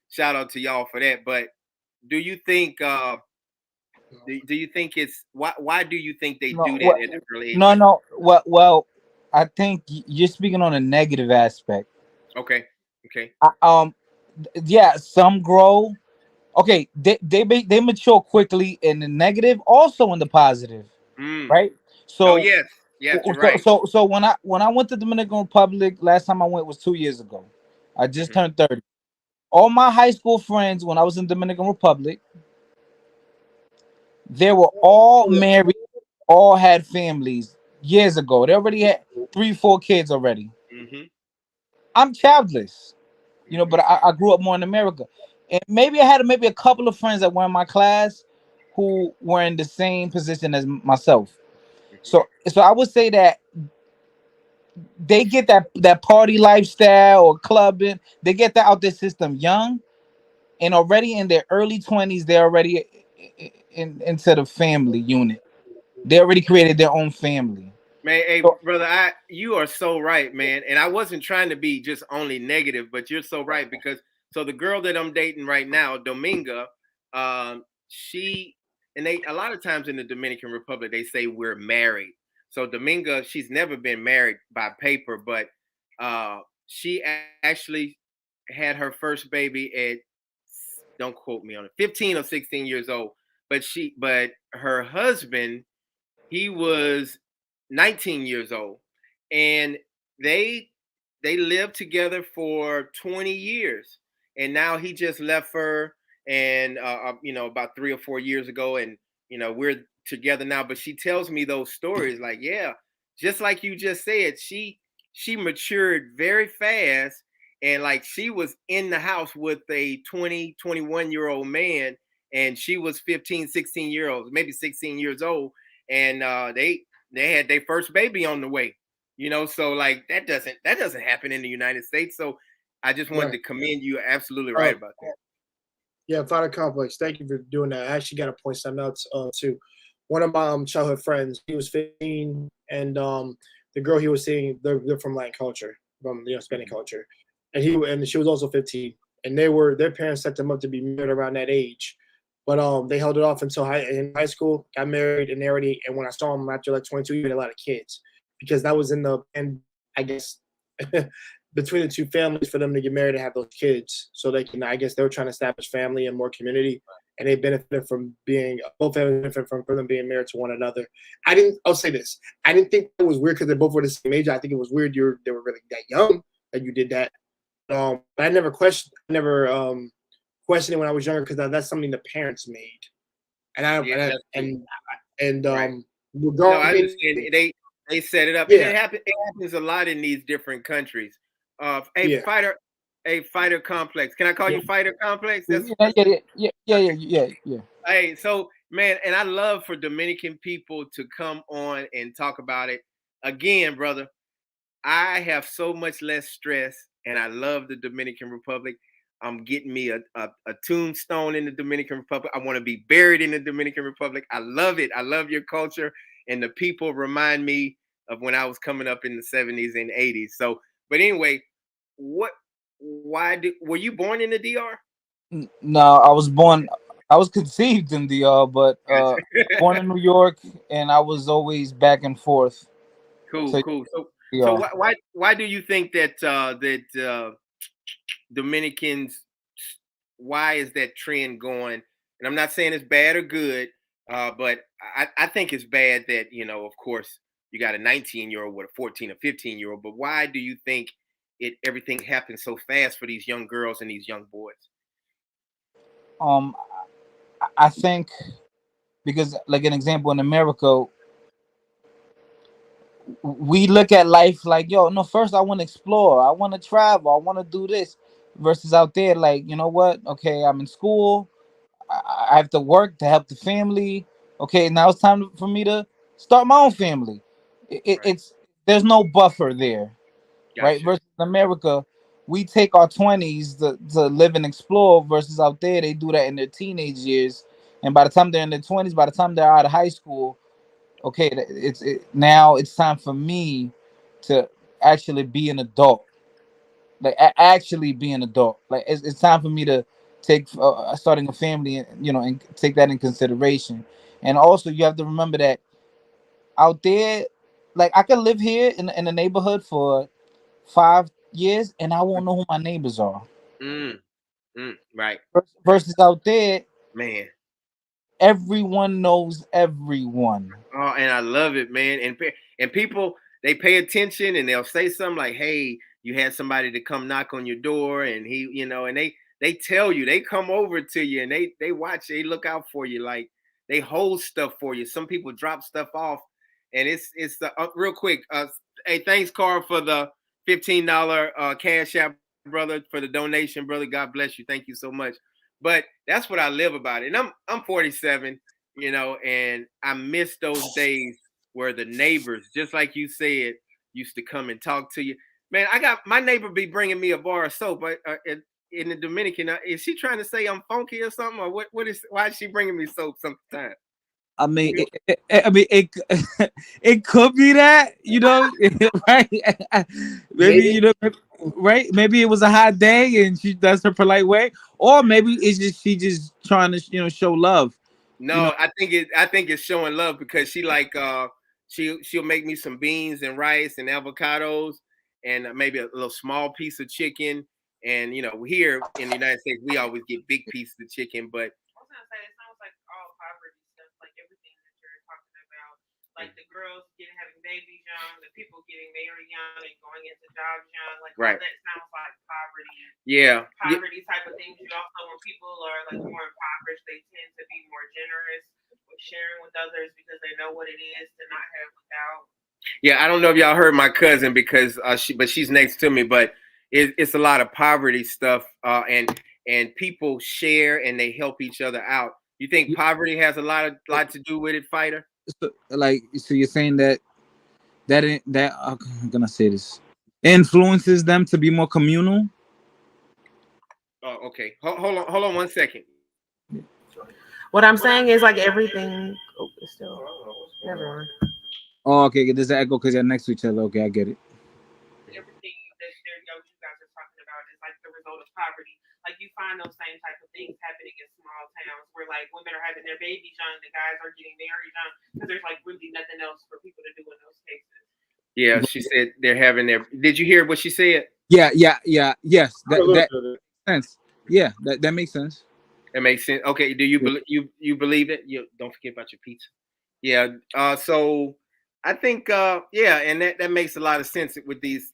shout out to y'all for that. But do you think do you think it's why do you think they No, do that what? at an early age No, like no. Well, I think you're speaking on a negative aspect. that? Okay. Okay. I, yeah, some grow. Okay, they mature quickly in the negative, also in the positive, Mm. right? Oh So yes. Yes, you're so right. so so when I went to Dominican Republic last time I went was 2 years ago. I just Hmm. turned 30. All my high school friends when I was in Dominican Republic, they were all married, all had families years ago. They already had 3, 4 kids already. Hmm. I'm childless, but Hmm. I grew up more in America. And maybe I had maybe a couple of friends that were in my class who were in the same position as myself. Hmm. So I would say that they get that party lifestyle or clubbing. They get that out their system young, and already in their early 20s, they're already into the family unit. They already created their own family. Man, hey So brother, you are so right, man. And I wasn't trying to be just only negative, but you're so right because so the girl that I'm dating right now, Dominga, she and they a lot of times in the Dominican Republic they say we're married. So Dominga, she's never been married by paper, but she actually had her first baby at, don't quote me on it, 15 or 16 years old. But her husband, he was 19 years old, and they they lived together for 20 years, and now he just left her, and about 3 or 4 years ago, and we're together now. But she tells me those stories, like, yeah, just like you just said, she matured very fast, and like she was in the house with a 20, 21-year-old man, and she was 15, 16 years old, maybe 16 years old, and they had their first baby on the way. So like that doesn't happen in the United States. So I just wanted Right. to commend you. You're absolutely Uh, right about that. yeah, Final Complex. Thank you for doing that. I actually got to point something out too. One of my childhood friends, he was 15, and the girl he was seeing, they're from Latin culture, from Hispanic culture, and she was also 15, and their parents set them up to be married around that age. But they held it off until in high school, got married, and and when I saw him after like 22, he had a lot of kids because that was and I guess between the two families for them to get married and have those kids, so they can, I guess they were trying to establish family and more community, and they benefited from being both benefit from them being married to one another. I'll say this, I didn't think it was weird because they both were the same age. I think it was weird they were really that young that you did that. But I never questioned it when I was younger because that's something the parents made, and right. No, regarding I understand. They set it up, and yeah, it happens a lot in these different countries. yeah, A fighter complex. Can I call Yeah, you fighter complex? yeah, That's yeah, yeah, yeah, yeah, yeah, yeah. hey. So man, and I love for Dominican people to come on and talk about it again, brother. I have so much less stress, and I love the Dominican Republic. I'm getting me a tombstone in the Dominican Republic. I want to be buried in the Dominican Republic. I love it. I love your culture, and the people remind me of when I was coming up in the 70s and 80s. So, but anyway, what? Were you born in the DR? No, I was conceived in the but born in New York, and I was always back and forth Cool, to cool. So DR. why do you think that Dominicans, why is that trend going? And I'm not saying it's bad or good, but I think it's bad that, of course, you got a 19-year-old with a 14 or 15-year-old. But why do you think everything happens so fast for these young girls and these young boys? Um, I think because, like an example, in America, we look at life like, yo, no, first I want to explore, I want to travel, I want to do this, versus out there, like, you know what? Okay, I'm in school, I have to work to help the family. Okay, now it's time for me to start my own family. Right. It's there's no buffer there, right? Gotcha. Versus America, we take our 20s to live and explore. Versus out there, they do that in their teenage years, and by the time they're in their 20s, by the time they're out of high school, okay, now it's time for me to actually be an adult, like actually be an adult. Like it's time for me to take starting a family, and take that in consideration. And also, you have to remember that out there, like I could live here in the neighborhood for 5 years, and I won't know who my neighbors are. Mm, right, Versus out there, man. everyone knows everyone. Oh, and I love it, man. And people, they pay attention and they'll say something like, "Hey, you had somebody to come knock on your door," and and they tell you, they come over to you, and they watch, they look out for you, like they hold stuff for you. Some people drop stuff off, and it's the real quick. Hey, thanks, Carl, for the $15 cash app, brother, for the donation, brother. God bless you. Thank you so much. But that's what I live about it. And I'm 47, and I miss those days where the neighbors, just like you said, used to come and talk to you. Man, I got my neighbor be bringing me a bar of soap in the Dominican. Is she trying to say I'm funky or something, or what? Why is she bringing me soap sometimes? I mean, it it could be that, right? Maybe, maybe. right? Maybe it was a hot day and she does her polite way, or maybe it's just she just trying to, show love. You know, No, I think it's showing love because she like she'll make me some beans and rice and avocados and maybe a little small piece of chicken. And here in the United States, we always get big pieces of chicken, but I was gonna say it sounds like all poverty stuff, like everything that you're talking about, like the girls getting having babies young, the people getting married young and going into jobs young, like all right, that sounds like yeah, poverty type of things. You also, when people are like more impoverished, they tend to be more generous with sharing with others because they know what it is to not have without. yeah. I don't know if y'all heard my cousin because but she's next to me, but it's a lot of poverty stuff, and people share and they help each other out. You think you- poverty has a lot to do with it, fighter? so you're saying that I'm gonna say this influences them to be more communal. Oh, okay. Hold on 1 second. What I'm saying is like everything. Oh, it's still. Never mind. Oh, okay, there's an echo because they're next to each other. Okay, I get it. Everything that you guys are talking about is like the result of poverty. Like you find those same type of things happening in small small towns where like women are having their babies young, the guys are getting married young, because there's like really nothing else for people to do in those cases. Yeah, she said they're having their. Did you hear what she said? Yeah, yes. I heard a little That bit of it. makes sense. Yeah, that makes sense. That makes sense. Okay, do you believe you believe it? You don't forget about your pizza. Yeah. So I think yeah, and that makes a lot of sense with these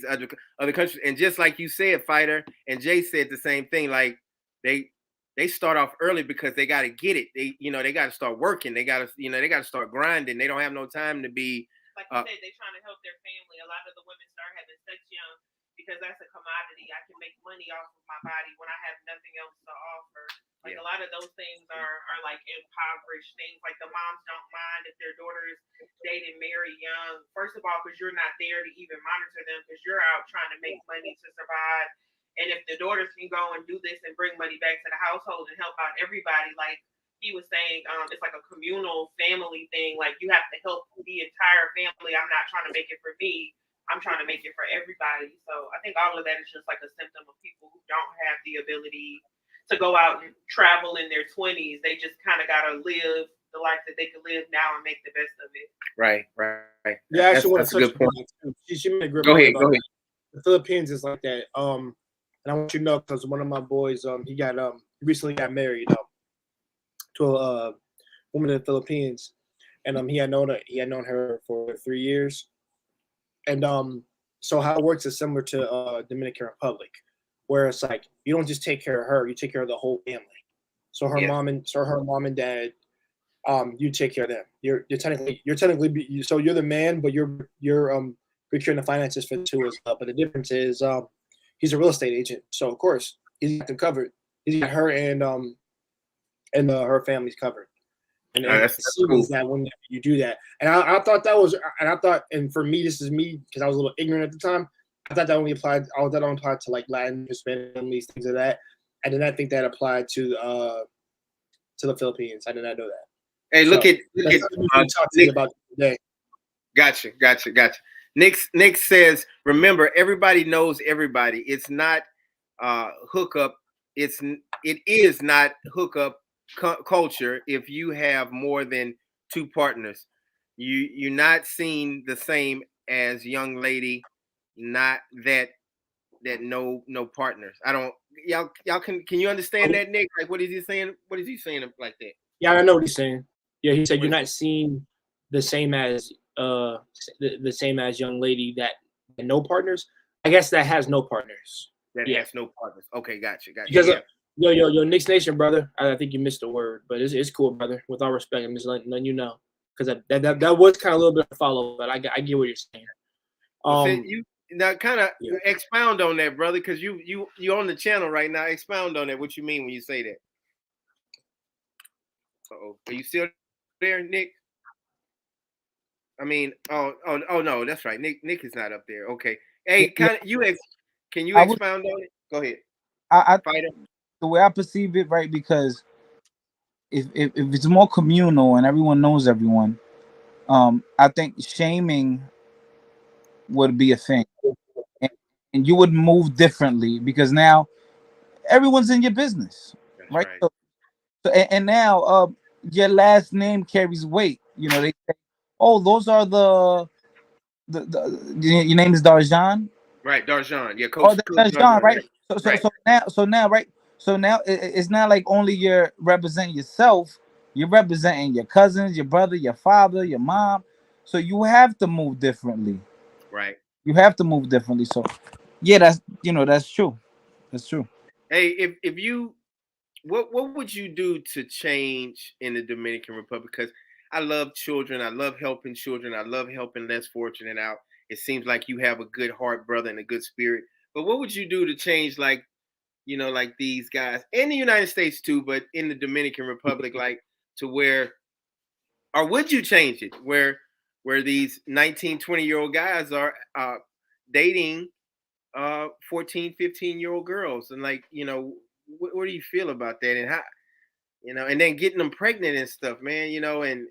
other countries. And just like you said, Fighter and Jay said the same thing. Like they they start off early because they got to get it. They got to start working. They got to they got to start grinding. They don't have no time to be. Like you said, they're trying to help their family. A lot of the women start having sex young because that's a commodity. I can make money off of my body when I have nothing else to offer. Like a lot of those things are like impoverished things. Like the moms don't mind if their daughters date and marry young. First of all, because you're not there to even monitor them because you're out trying to make money to survive. And if the daughters can go and do this and bring money back to the household and help out everybody, like he was saying, it's like a communal family thing. Like you have to help the entire family. I'm not trying to make it for me. I'm trying to make it for everybody. So I think all of that is just like a symptom of people who don't have the ability to go out and travel in their 20s. They just kind of got to live the life that they can live now and make the best of it. Right. Yeah, I actually want to touch on that. She made a great Go point ahead. The Philippines is like that. And I want you to know because one of my boys, he recently got married to a woman in the Philippines, and he had known her for 3 years, and so how it works is similar to Dominican Republic, where it's like you don't just take care of her, you take care of the whole family. So her mom and dad, you take care of them. You're technically so you're the man, but you're procuring the finances for the two as well. But the difference is he's a real estate agent, so of course he's got them covered. He's got her and her family's covered. And that's cool. That when you do that, and I thought that was, and for me, this is me because I was a little ignorant at the time. I thought that only applied. That only applied to like Latin, Hispanic families, things like that. I did not think that applied to the Philippines. I did not know that. Hey, look at Nick about today. Gotcha. Nick says, remember, everybody knows everybody. It's not hookup. It is not hookup culture. If you have more than two partners, you're not seen the same as young lady. Not that no partners. I don't. Y'all can you understand that, Nick? Like, what is he saying? What is he saying like that? Yeah, I know what he's saying. Yeah, he said you're not seen the same as the same as young lady that no partners. I guess that has no partners. That has no partners. Okay, gotcha. Because yo, Knicks Nation, brother. I think you missed a word, but it's cool, brother. With all respect, I'm just letting you know because that was kind of a little bit of follow, but I get what you're saying. You now kind of expound on that, brother, because you on the channel right now. Expound on that. What you mean when you say that? Uh-oh. Are you still there, Nick? I mean, oh no, that's right. Nick is not up there. Okay. Hey, can you expound on it? Go ahead. I the way I perceive it, right? Because if it's more communal and everyone knows everyone, I think shaming would be a thing, and you would move differently because now everyone's in your business, right? So and now your last name carries weight. They say, oh, those are the your name is Darjan, right? Darjan, yeah, Coach Darjan, right? So now, right? So now it's not like only you're representing yourself, you're representing your cousins, your brother, your father, your mom. So you have to move differently. Right. You have to move differently. So yeah, that's true. That's true. Hey, if you what would you do to change in the Dominican Republic? Because I love children. I love helping children. I love helping less fortunate out. It seems like you have a good heart, brother, and a good spirit. But what would you do to change, like these guys in the United States too, but in the Dominican Republic, like to where, or would you change it where these 19, 20-year-old guys are dating 14, 15-year-old girls, and what do you feel about that, and how, and then getting them pregnant and stuff, man, and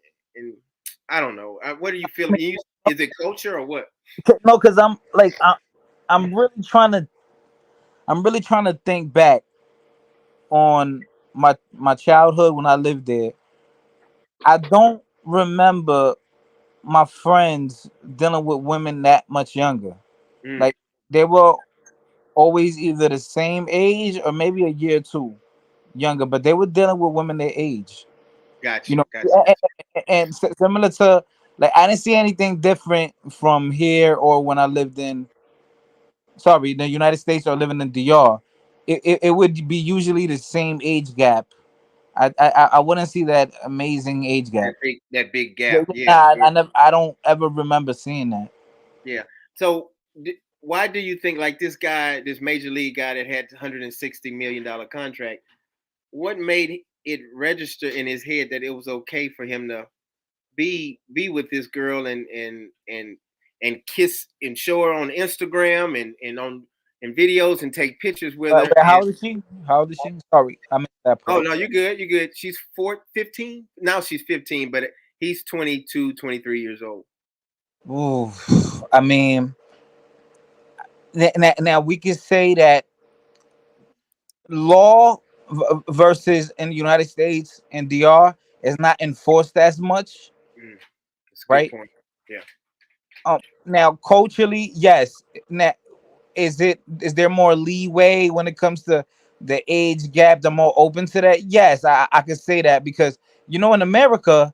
I don't know. What do you feel? Is it culture or what? No, because I'm really trying to think back on my childhood when I lived there, I don't remember my friends dealing with women that much younger. Mm, Like they were always either the same age or maybe a year or two younger, but they were dealing with women their age. You gotcha, know, gotcha, gotcha. and similar to like I didn't see anything different from here or when I lived in sorry the United States or living in DR. It would be usually the same age gap. I wouldn't see that amazing age gap. That big Yeah, gap. Yeah, nah, yeah, I don't ever remember seeing that. yeah. So why do you think like this guy, this major league guy that had $160 million contract? What made it register in his head that it was okay for him to be with this girl and kiss and show her on Instagram and on and videos and take pictures with her Wait, how and old is she? How old is she? Sorry, I missed that oh part. no, you good, you good. She's 15. Now she's 15, but he's 22, 23 years old. Ooh, I mean, now we can say that law versus in the United States and DR is not enforced as much, Mm, that's a good right? point. Yeah. Now culturally, yes. Now, is there more leeway when it comes to the age gap? They're more open to that. Yes, I can say that because in America,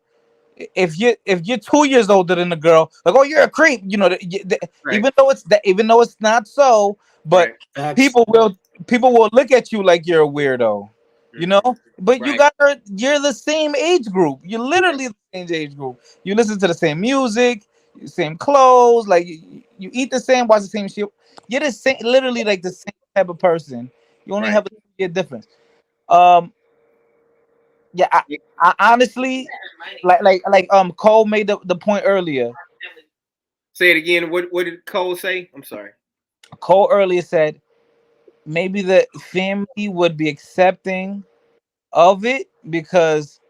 if you're 2 years older than a girl, like oh you're a creep, Right. even though it's not so, but Right. Facts. people will look at you like you're a weirdo, you know. Hmm. But Right. you're the same age group. You're literally the same age group. You listen to the same music, same clothes, like you eat the same, watch the same shit. You're the same, literally like the same type of person. You only Right. have a 2 year difference. Um, yeah, Yeah. I honestly Money. like Cole made the point earlier. Say it again. What did Cole say? I'm sorry. Cole earlier said maybe the family would be accepting of it because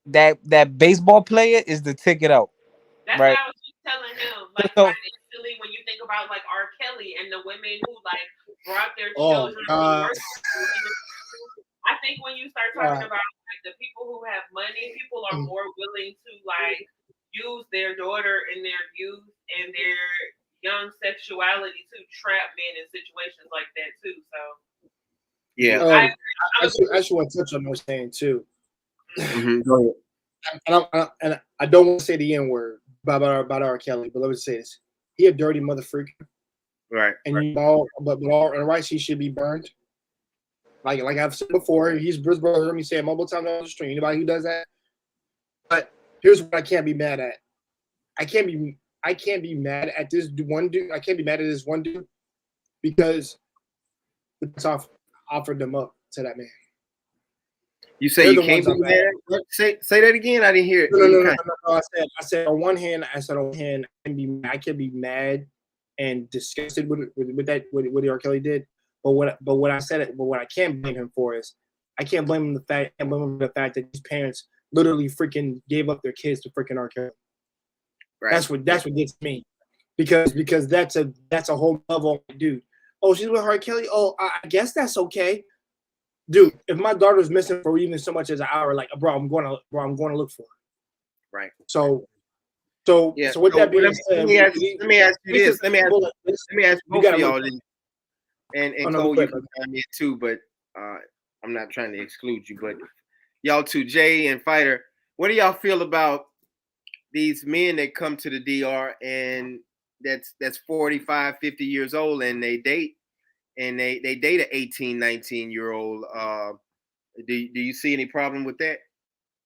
that baseball player is the ticket out, That's what right? I was just telling him. Like So financially, when you think about like R. Kelly and the women who like brought their Oh children to God. work, I think when you start talking about like the people who have money, people are more willing to like use their daughter in their youth and their young sexuality to trap men in situations like that too. So Yeah. I Um, I'm I actually want to touch on what you're saying too, Go ahead. and I don't want to say the N word about R. Kelly, but let me say this: he a dirty mother freak, Right. and you all, but all and rights he should be burned. Like I've said before, he's Bruce brother. Heard me say it multiple times on the stream. Anybody who does that, but here's what I can't be mad at. I can't be mad at this one dude. I can't be mad at this one dude because it's offered them up to that man. You say They're you the can't ones be I'm mad mad? at. What? Say that again. I didn't hear it. No, no, You no, no, kind no, no. I said on one hand, I can be mad and disgusted with that what R. Kelly did. But what I can't blame him for is I can't blame him for the fact that these parents literally freaking gave up their kids to freaking R. Kelly. right. That's what gets me. Because that's a whole level dude. Oh, she's with R. Kelly. Oh, I guess that's okay. Dude, if my daughter's missing for even so much as an hour, like I'm going to look for her. Right. So Yeah. so with So that being let said, me ask you this. Let me ask you both got of to y'all this. oh And no, go Cole, you ahead, can brother. chime in too, but I'm not trying to exclude you, but y'all two, Jay and Fighter, what do y'all feel about these men that come to the DR and that's 45, 50 years old and they date and they date an 18, 19-year old. Do you see any problem with that?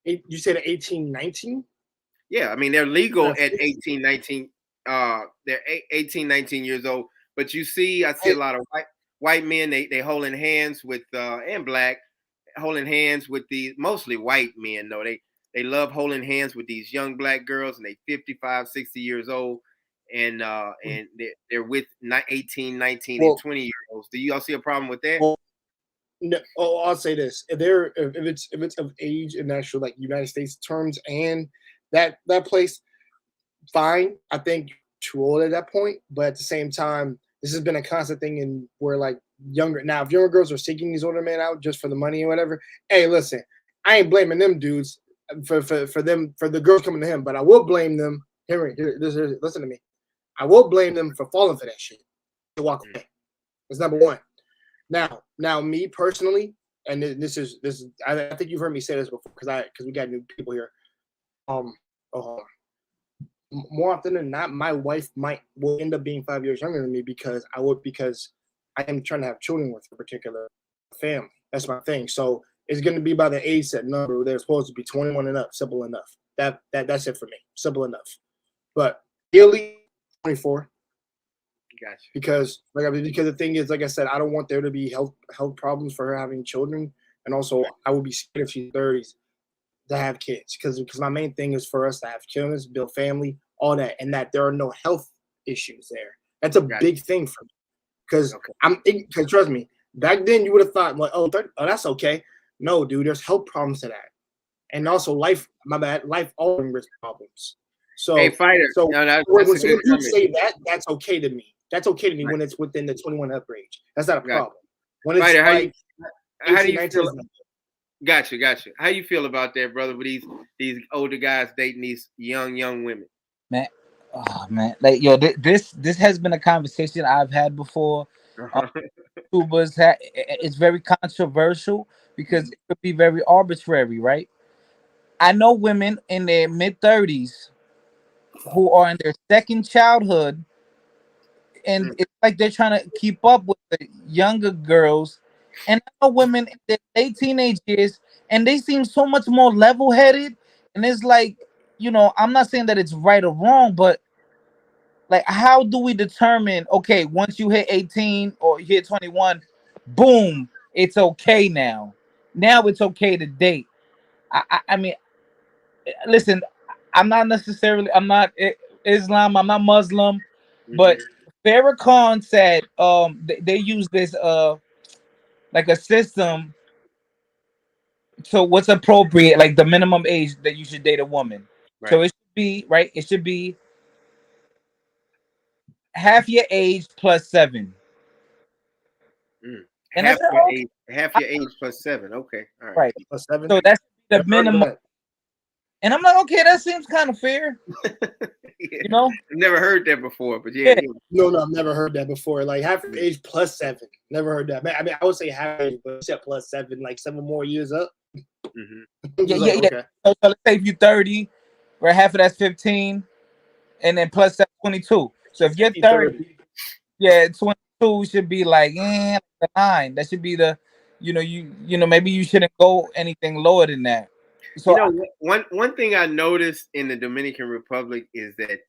You said 18, 19? Yeah, I mean they're legal at 18, 19. They're 18, 19 years old, but I see a lot of white men. They holding hands with and black holding hands with these mostly white men though. They love holding hands with these young black girls and they 55, 60 years old and they're with 18, 19 and Well, 20-year olds. Do you all see a problem with that? well, no, I'll say this: if it's of age in actual like United States terms and that place, fine. I think too old at that point, but at the same time, this has been a constant thing in where like younger. Now, if younger girls are seeking these older men out just for the money or whatever, hey, listen, I ain't blaming them dudes for the girls coming to him, but I will blame them. Listen to me. I will blame them for falling for that shit. To walk away. That's number one. Now, me personally, and this is. I think you've heard me say this before because we got new people here. More often than not, my wife will end up being 5 years younger than me because I am trying to have children with a particular family. That's my thing. So it's going to be by the age set number. They're supposed to be 21 and up. Simple enough. That's it for me. Simple enough. But ideally, 24. Gotcha. Because the thing is, like I said, I don't want there to be health problems for her having children, and also I would be scared if she's 30s to have kids because my main thing is for us to have kids, build family, all that, and that there are no health issues there. That's a big thing for me because because trust me, back then you would have thought like, oh, that's okay. No, dude, there's health problems to that, and also life altering risk problems. So, hey, fighter. So no, when you say that, that's okay to me. That's okay to me when it's within the 21 up range. That's not a problem. When it's fighter, like how do you feel? Gotcha. How you feel about that, brother? With these older guys dating these young women? Man, like yo, this has been a conversation I've had before. It's very controversial because it could be very arbitrary, right? I know women in their mid-30s who are in their second childhood, and it's like they're trying to keep up with the younger girls. And I know women in their late teenage years, and they seem so much more level-headed. And it's like, I'm not saying that it's right or wrong, but like, how do we determine? Okay, once you hit 18 or you hit 21, boom, it's okay now. Now it's okay to date. I mean, listen, I'm not Islam, I'm not Muslim, but Farrakhan said they use this like a system. So what's appropriate, like the minimum age that you should date a woman. Right. So it should be right. It should be half your age plus 7. And half your age plus 7. Okay, all right. Right. Plus 7. So that's the minimum. And I'm like, okay, that seems kind of fair. I've never heard that before, but yeah. No, I've never heard that before. Like half age plus 7. Never heard that. I mean, I would say half age, but you said plus 7, like 7 more years up. Yeah. Okay. So let's say if you're 30, where half of that's 15, and then plus that's 22. So if you're 30, 22 should be like 9. That should be the, maybe you shouldn't go anything lower than that. So one thing I noticed in the Dominican Republic is that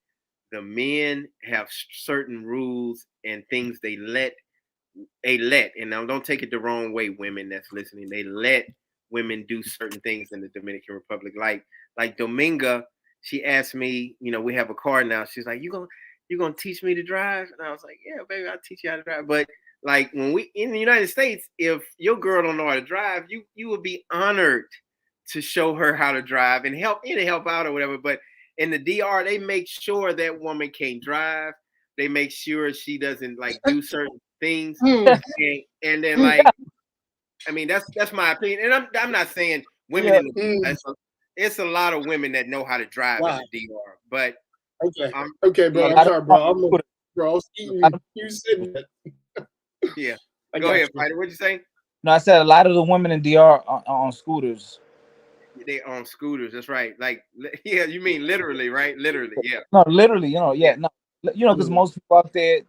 the men have certain rules and things they let, and now don't take it the wrong way, women that's listening, they let women do certain things in the Dominican Republic. Like Dominga, she asked me, we have a car now. She's like, you gonna teach me to drive? And I was like, yeah, baby, I'll teach you how to drive. But like when we in the United States, if your girl don't know how to drive, you would be honored to show her how to drive and help out or whatever. But in the DR, they make sure that woman can't drive. They make sure she doesn't like do certain things. And then like, I mean, that's my opinion. And I'm not saying women in the it's a lot of women that know how to drive in the DR. But okay, bro. I'm sorry, bro. I was eating you said that. Yeah. Go ahead, fighter. What'd you say? No, I said a lot of the women in DR are on scooters. They on scooters. That's right. Like, yeah, you mean literally, right? Literally, yeah. No, literally, because most people out there,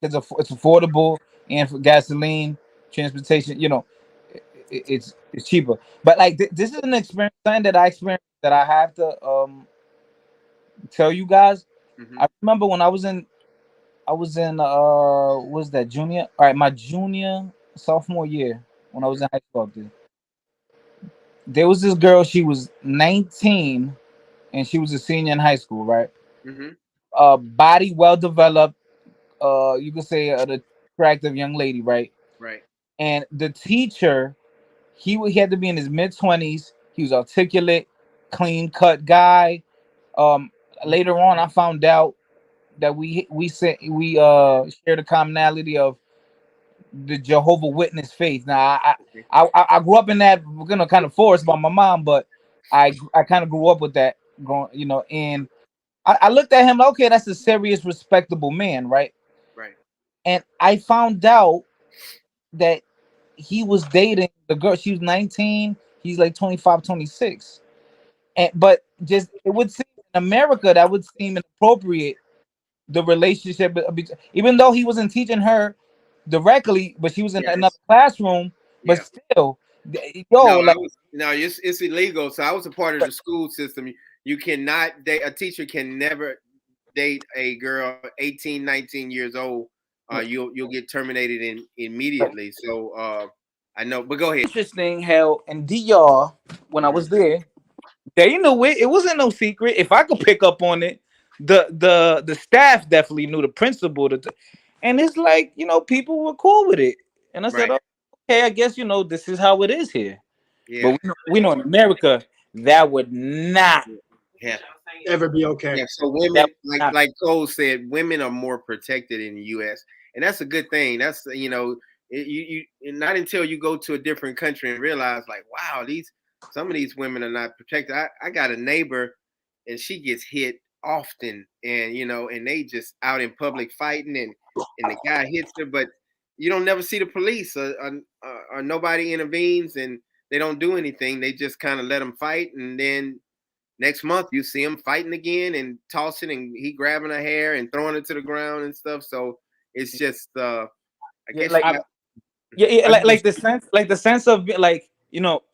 it's affordable, and for gasoline, transportation, it's cheaper. But like, this is an experience that I experienced that I have to tell you guys. I remember when I was in was that junior? All right, my sophomore year when I was in high school up there. There was this girl, she was 19 and she was a senior in high school, right? Body well developed, you could say an attractive young lady, right? Right. And the teacher, he had to be in his mid-20s. He was articulate, clean cut guy. Later on, I found out that we shared a commonality of the Jehovah Witness faith. Now, I grew up in that, kind of forced by my mom, but I kind of grew up with that, growing, and I looked at him like, okay, that's a serious, respectable man, right? Right. And I found out that he was dating the girl. She was 19. He's like 25, 26. But just it would seem in America that would seem inappropriate, the relationship, even though he wasn't teaching her directly, but she was in another classroom. But still, No, like, it's illegal. So I was a part of the school system. You cannot date, a teacher can never date a girl 18, 19 years old. You'll get terminated immediately. So I know, but go ahead. Interesting how in DR, when I was there, they knew it. It wasn't no secret. If I could pick up on it, the staff definitely knew, the principal. And it's like, people were cool with it. And I said, oh, okay, I guess, this is how it is here. Yeah. But we know in America that would not ever be okay. Yeah, so women, like Cole said, women are more protected in the U.S., and that's a good thing. That's you not until you go to a different country and realize, like, wow, some of these women are not protected. I got a neighbor, and she gets hit often, and and they just out in public fighting, and the guy hits her, but you don't never see the police or nobody intervenes, and they don't do anything. They just kind of let them fight, and then next month you see him fighting again and tossing, and he grabbing her hair and throwing it to the ground and stuff. So it's just I guess like the sense of like,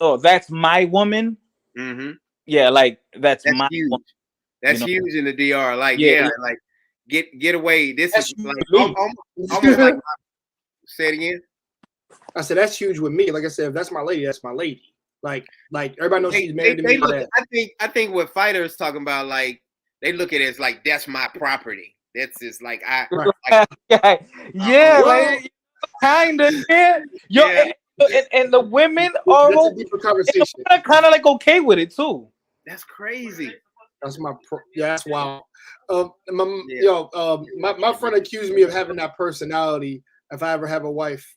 oh, that's my woman. Mm-hmm. Yeah, like that's my huge. woman. That's huge in the DR. Like like get away. This that's is like almost like say it again. I said that's huge with me. Like I said, if that's my lady, that's my lady. Like everybody knows she's married to me. I think what fighters talking about, like, they look at it as like, that's my property. That's just like like kind of, and the women are that's a deeper conversation. Kind of like okay with it too. That's crazy. That's that's wild. My friend accused me of having that personality if I ever have a wife.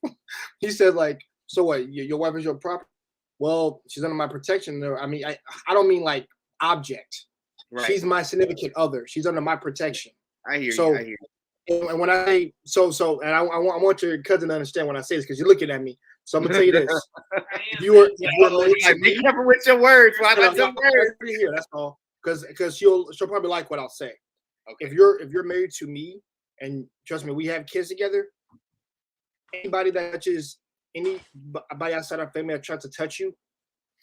He said, like, so what? Your wife is your property? Well, she's under my protection. I mean, I don't mean like object. Right. She's my significant other. She's under my protection. I hear you. I hear you. And when I say and I want your cousin to understand when I say this, because you're looking at me. So I'm gonna tell you this: if you were be careful with your words. Here, that's all. Because she'll probably like what I'll say. Okay. If you're married to me, and trust me, we have kids together. Anybody that touches anybody outside our family that tries to touch you,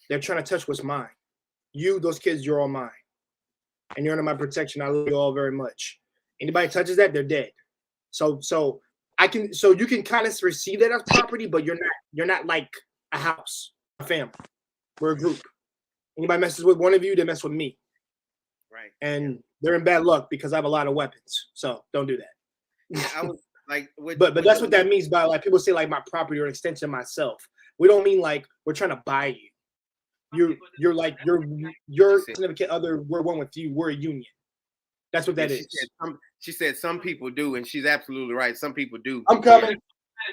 they're trying to touch what's mine. Those kids, you're all mine, and you're under my protection. I love you all very much. Anybody touches that, they're dead. So you can kind of receive that as property, but you're not like a house, a family. We're a group. Anybody messes with one of you, they mess with me. Right. And they're in bad luck because I have a lot of weapons. So don't do that. Yeah, I was like, but that's what that means by, like, people say like my property or an extension of myself. We don't mean like we're trying to buy you. You're like your significant other. We're one with you. We're a union. That's what that is. She said some people do, and she's absolutely right. Some people do. I'm coming. Kind of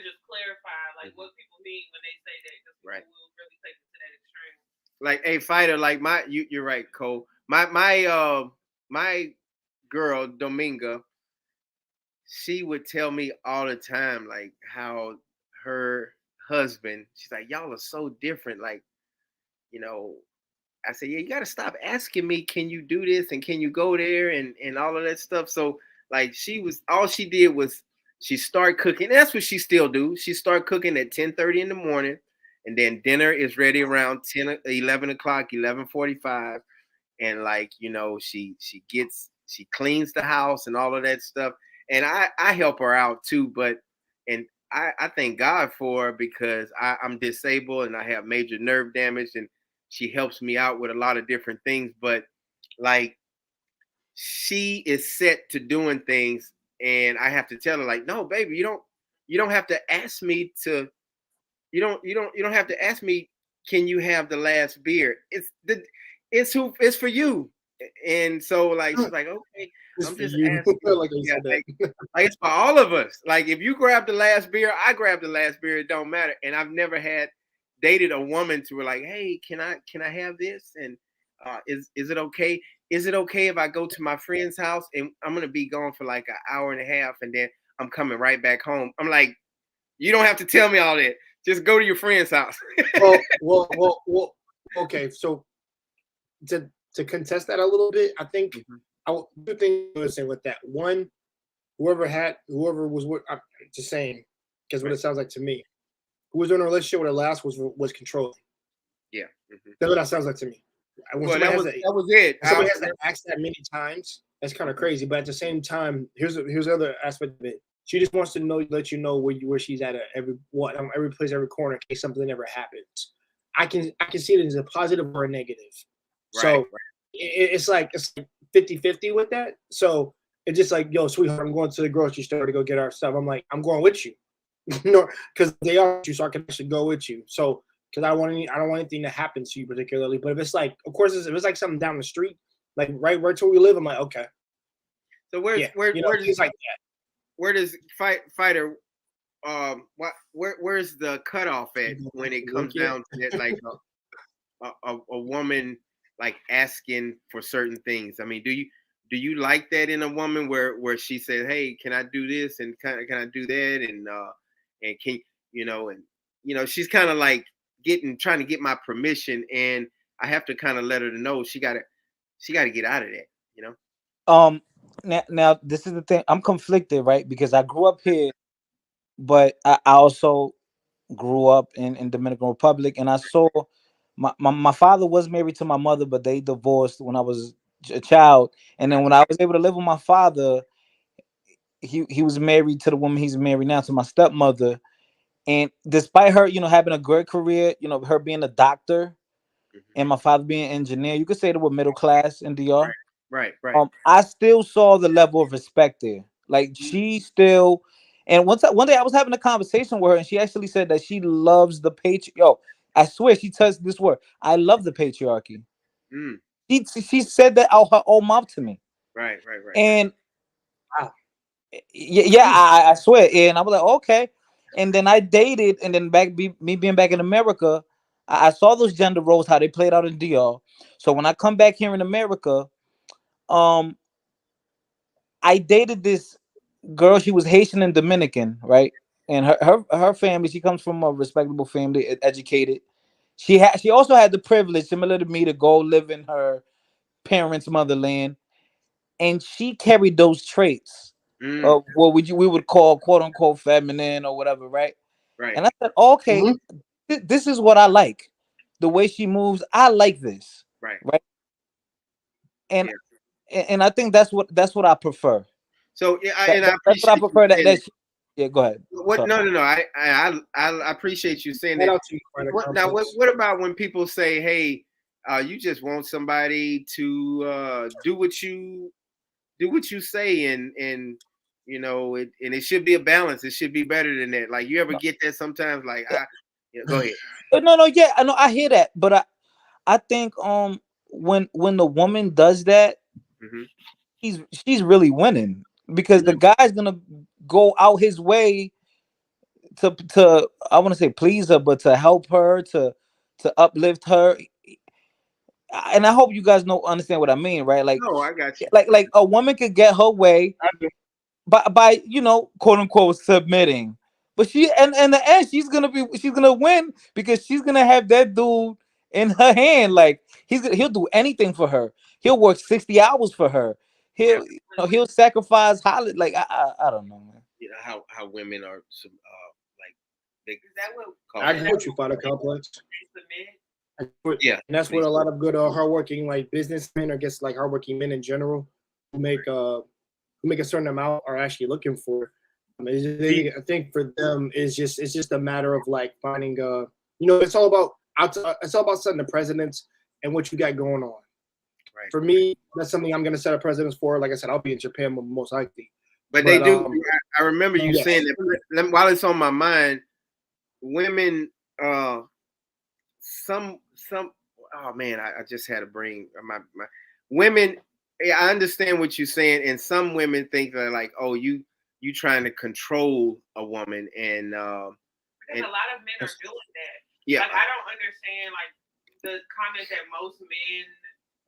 just clarify like what people mean when they say that, because people will really take it to that extreme. Like a fighter, like you're right, Cole. My girl Dominga, she would tell me all the time, like, how her husband, she's like, y'all are so different. Like, I said, yeah, you got to stop asking me, can you do this and can you go there and all of that stuff. So, like, all she did was she started cooking. That's what she still do. She started cooking at 10:30 in the morning, and then dinner is ready around 11 o'clock, 11:45. And like, she cleans the house and all of that stuff. And I help her out too, and I thank God for her, because I'm disabled and I have major nerve damage, and she helps me out with a lot of different things. But like, she is set to doing things, and I have to tell her, like, no, baby, you don't have to ask me to, you don't have to ask me, can you have the last beer? It's for you. And so like she's like, okay, Just I'm for just you. asking. Like I Yeah, said that. like it's for all of us. Like if you grab the last beer, I grab the last beer. It don't matter. And I've never had dated a woman to were like, hey, can I have this? And is it okay? Is it okay if I go to my friend's house and I'm gonna be gone for like an hour and a half and then I'm coming right back home? I'm like, you don't have to tell me all that. Just go to your friend's house. Well. Okay, so to contest that a little bit, I think I will two things I would say with that. One, whoever was with, I'm just saying, because what it sounds like to me, who was in a relationship with her last was controlling. Yeah. That's what that sounds like to me. When Well, somebody that was it. when somebody has to ask that many times, that's kind of crazy. But at the same time, here's the other aspect of it. She just wants to let you know where she's at every place, every corner, in case something ever happens. I can see it as a positive or a negative. So it's like 50-50 with that. So it's just like, yo, sweetheart, I'm going to the grocery store to go get our stuff. I'm like, I'm going with you. No, because they are you, so I can actually go with you. So because I don't want anything to happen to you particularly. But if it's like, of course, if it's like something down the street, like right where we live, I'm like, okay. So where does like that? Where does fighter where's the cutoff at when it comes down to that, like a woman like asking for certain things? I mean, do you like that in a woman where she says, hey, can I do this and can I do that and can she's kind of like trying to get my permission, and I have to kind of let her know she gotta get out of that. Now this is the thing. I'm conflicted, right? Because I grew up here, but I also grew up in Dominican Republic, and I saw my father was married to my mother, but they divorced when I was a child. And then when I was able to live with my father, he was married to the woman he's married now, to my stepmother. And despite her, having a great career, her being a doctor and my father being an engineer, you could say they were middle class in DR. Right. I still saw the level of respect there. Like she still, and one day I was having a conversation with her, and she actually said that she loves the Yo, I swear she touched this word. I love the patriarchy. Mm. She said that out her own mouth to me. Right. And yeah, I swear. And I was like, okay. And then I dated, and then me being back in America, I saw those gender roles how they played out in DR. So when I come back here in America, I dated this girl. She was Haitian and Dominican, right? And her family, she comes from a respectable family, educated. She also had the privilege, similar to me, to go live in her parents' motherland, and she carried those traits of what we would call quote unquote feminine or whatever, right? Right. And I said, okay, this is what I like. The way she moves, I like this. Right. And and I think that's what I prefer. So yeah, I appreciate that's what I prefer. that. Yeah, go ahead. No. I appreciate you saying that. What about when people say, hey, you just want somebody to do what you say, and it should be a balance. It should be better than that. Like, you ever get that sometimes? Like, go ahead. No, yeah, I know, I hear that, but I think when the woman does that, she's really winning, because the guy's gonna go out his way to I want to say please her, but to help her, to uplift her. And I hope you guys understand what I mean, right? Like, No, I got you. Like a woman could get her way by quote unquote submitting, but in the end she's gonna win, because she's gonna have that dude in her hand. Like, he'll do anything for her. He'll work 60 hours for her. He'll sacrifice holiday. Like, I don't know, man. You know how women are like, is that what I agree with you, Father Complex. Yeah, and that's what a lot of good hardworking like businessmen, or guess like hardworking men in general, who make a certain amount are actually looking for. I think for them it's just a matter of like finding it's all about setting the precedents and what you got going on. Right. For me, that's something I'm gonna set a precedence for. Like I said, I'll be in Japan most likely. But they do. I remember you saying that while it's on my mind. Women, some. Oh man, I just had a brain. women. Yeah, I understand what you're saying, and some women think that like, oh, you trying to control a woman, and because a lot of men are doing that. Yeah, like I don't understand like the comment that most men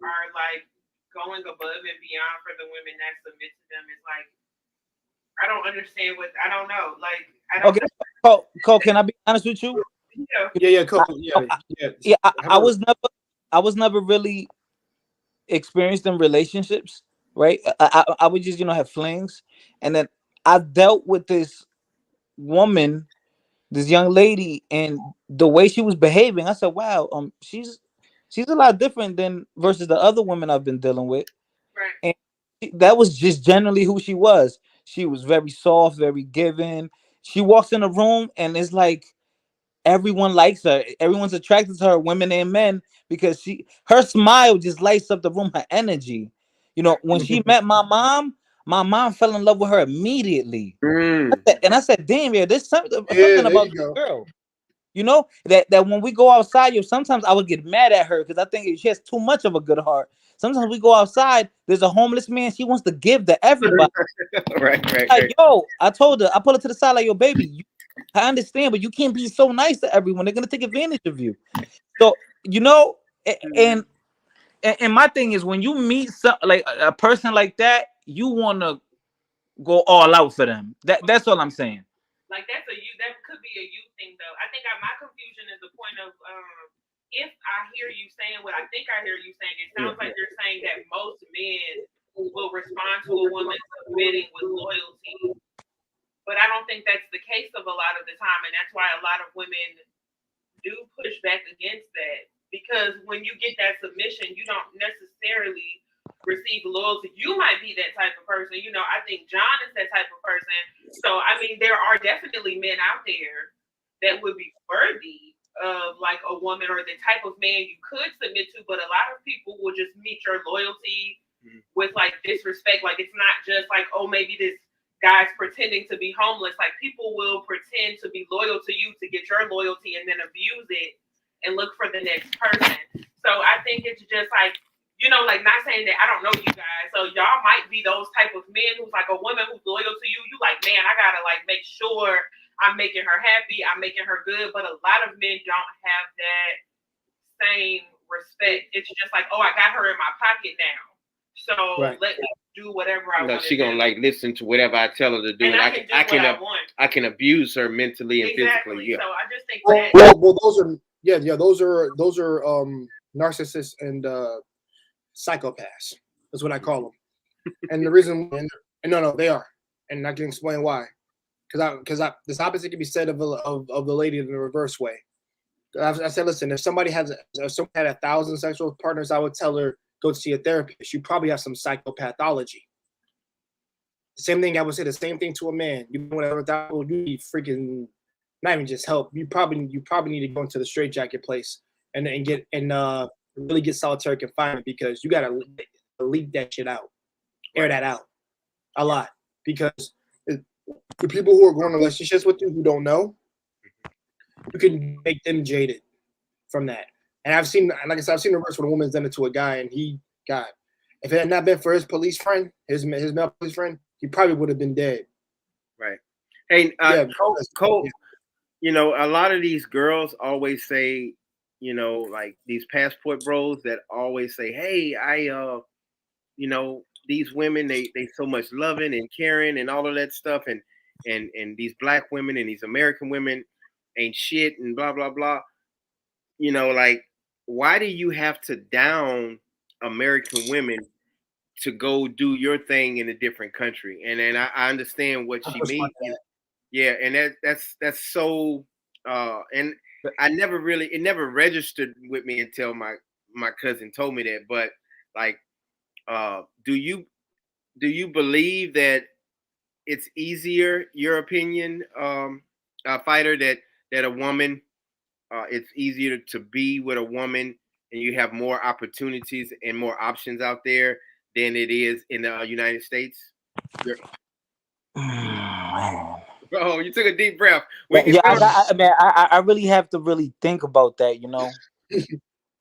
are like going above and beyond for the women that submit to them. Is like I don't understand what I don't know. Like I don't. Okay, Cole, can I be honest with you? Yeah, Cole. Yeah. I was never really experienced in relationships, right? I would just have flings, and then I dealt with this woman, this young lady, and the way she was behaving. I said, "Wow, she's a lot different than versus the other women I've been dealing with." Right. And that was just generally who she was. She was very soft, very giving. She walks in a room, and it's like everyone likes her. Everyone's attracted to her, women and men, because her smile just lights up the room. Her energy, when she met my mom fell in love with her immediately. And I said, "Damn, yeah, there's something about this girl." That when we go outside, sometimes I would get mad at her because I think she has too much of a good heart. Sometimes we go outside, there's a homeless man, she wants to give to everybody. right. Like, yo, I told her, I pull her to the side like, yo, baby, I understand, but you can't be so nice to everyone. They're gonna take advantage of you. So, and my thing is, when you meet like a person like that, you wanna go all out for them. That's all I'm saying. Like that could be a you thing though. I think my confusion is the point of if I hear you saying what I think I hear you saying, it sounds like you're saying that most men will respond to a woman submitting with loyalty. But I don't think that's the case of a lot of the time, and that's why a lot of women do push back against that. Because when you get that submission, you don't necessarily receive loyalty. You might be that type of person. I think John is that type of person. So, I mean, there are definitely men out there that would be worthy of like a woman or the type of man you could submit to. But a lot of people will just meet your loyalty with like disrespect. Like, it's not just like, oh, maybe this guy's pretending to be homeless. Like, people will pretend to be loyal to you to get your loyalty and then abuse it and look for the next person. So I think it's just like, like not saying that I don't know you guys. So y'all might be those type of men who's like a woman who's loyal to you. You like, man, I gotta like make sure I'm making her happy, I'm making her good. But a lot of men don't have that same respect. It's just like, oh, I got her in my pocket now. So let me do whatever I want. She gonna like listen to whatever I tell her to do, and I can abuse her mentally and physically. Yeah. So I just think well, those are narcissists and psychopaths. That's what I call them. And the reason, no, they are, and I can explain why. Because this opposite can be said of the lady in the reverse way. I said, listen, if somebody had 1,000 sexual partners, I would tell her, go see a therapist. You probably have some psychopathology. The same thing, I would say the same thing to a man. You need freaking, not even just help. You probably need to go into the straitjacket place and really get solitary confinement, because you gotta leak that shit out, air that out a lot, because the people who are going to relationships with you who don't know, you can make them jaded from that. And I've seen the reverse when a woman's done it to a guy, and if it had not been for his police friend, his male police friend, he probably would have been dead. Right. Hey, Cole, a lot of these girls always say, like these passport bros that always say, hey, these women, they so much loving and caring and all of that stuff, and these black women and these American women ain't shit and blah blah blah. Like, why do you have to down American women to go do your thing in a different country? And then I understand what she means. Yeah, and that's so and it never registered with me until my cousin told me that. But like, do you believe that it's easier, your opinion, fighter, that a woman, it's easier to be with a woman and you have more opportunities and more options out there than it is in the United States? Oh, you took a deep breath. I really have to really think about that.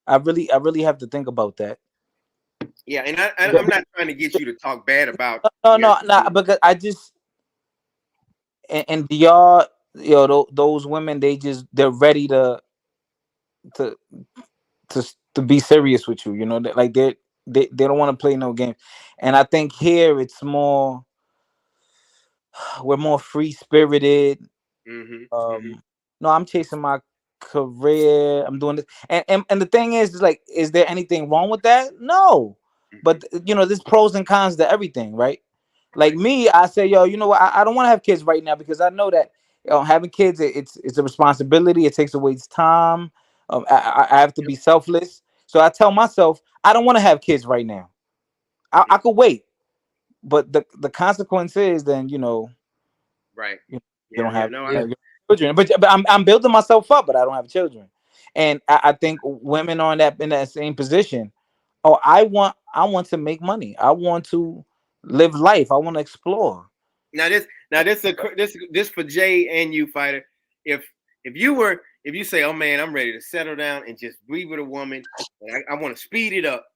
I really have to think about that. Yeah, and I'm not trying to get you to talk bad about. No, because I just and y'all, those women, they're ready to to be serious with you. You know, like they don't want to play no game, and I think here it's more, we're more free spirited. No, I'm chasing my career. I'm doing this, and the thing is like, is there anything wrong with that? No, but there's pros and cons to everything, right? Like me, I say, yo, you know what? I don't want to have kids right now because I know that having kids, it's a responsibility. It takes away time. I have to be selfless. So I tell myself I don't want to have kids right now. I could wait, but the consequence is then Right. you don't have No, children. But I'm building myself up, but I don't have children. And I think women are in that same position. Oh, I want to make money. I want to live life. I want to explore. Now this for Jay and you, fighter. If you say, oh man, I'm ready to settle down and just be with a woman, and I want to speed it up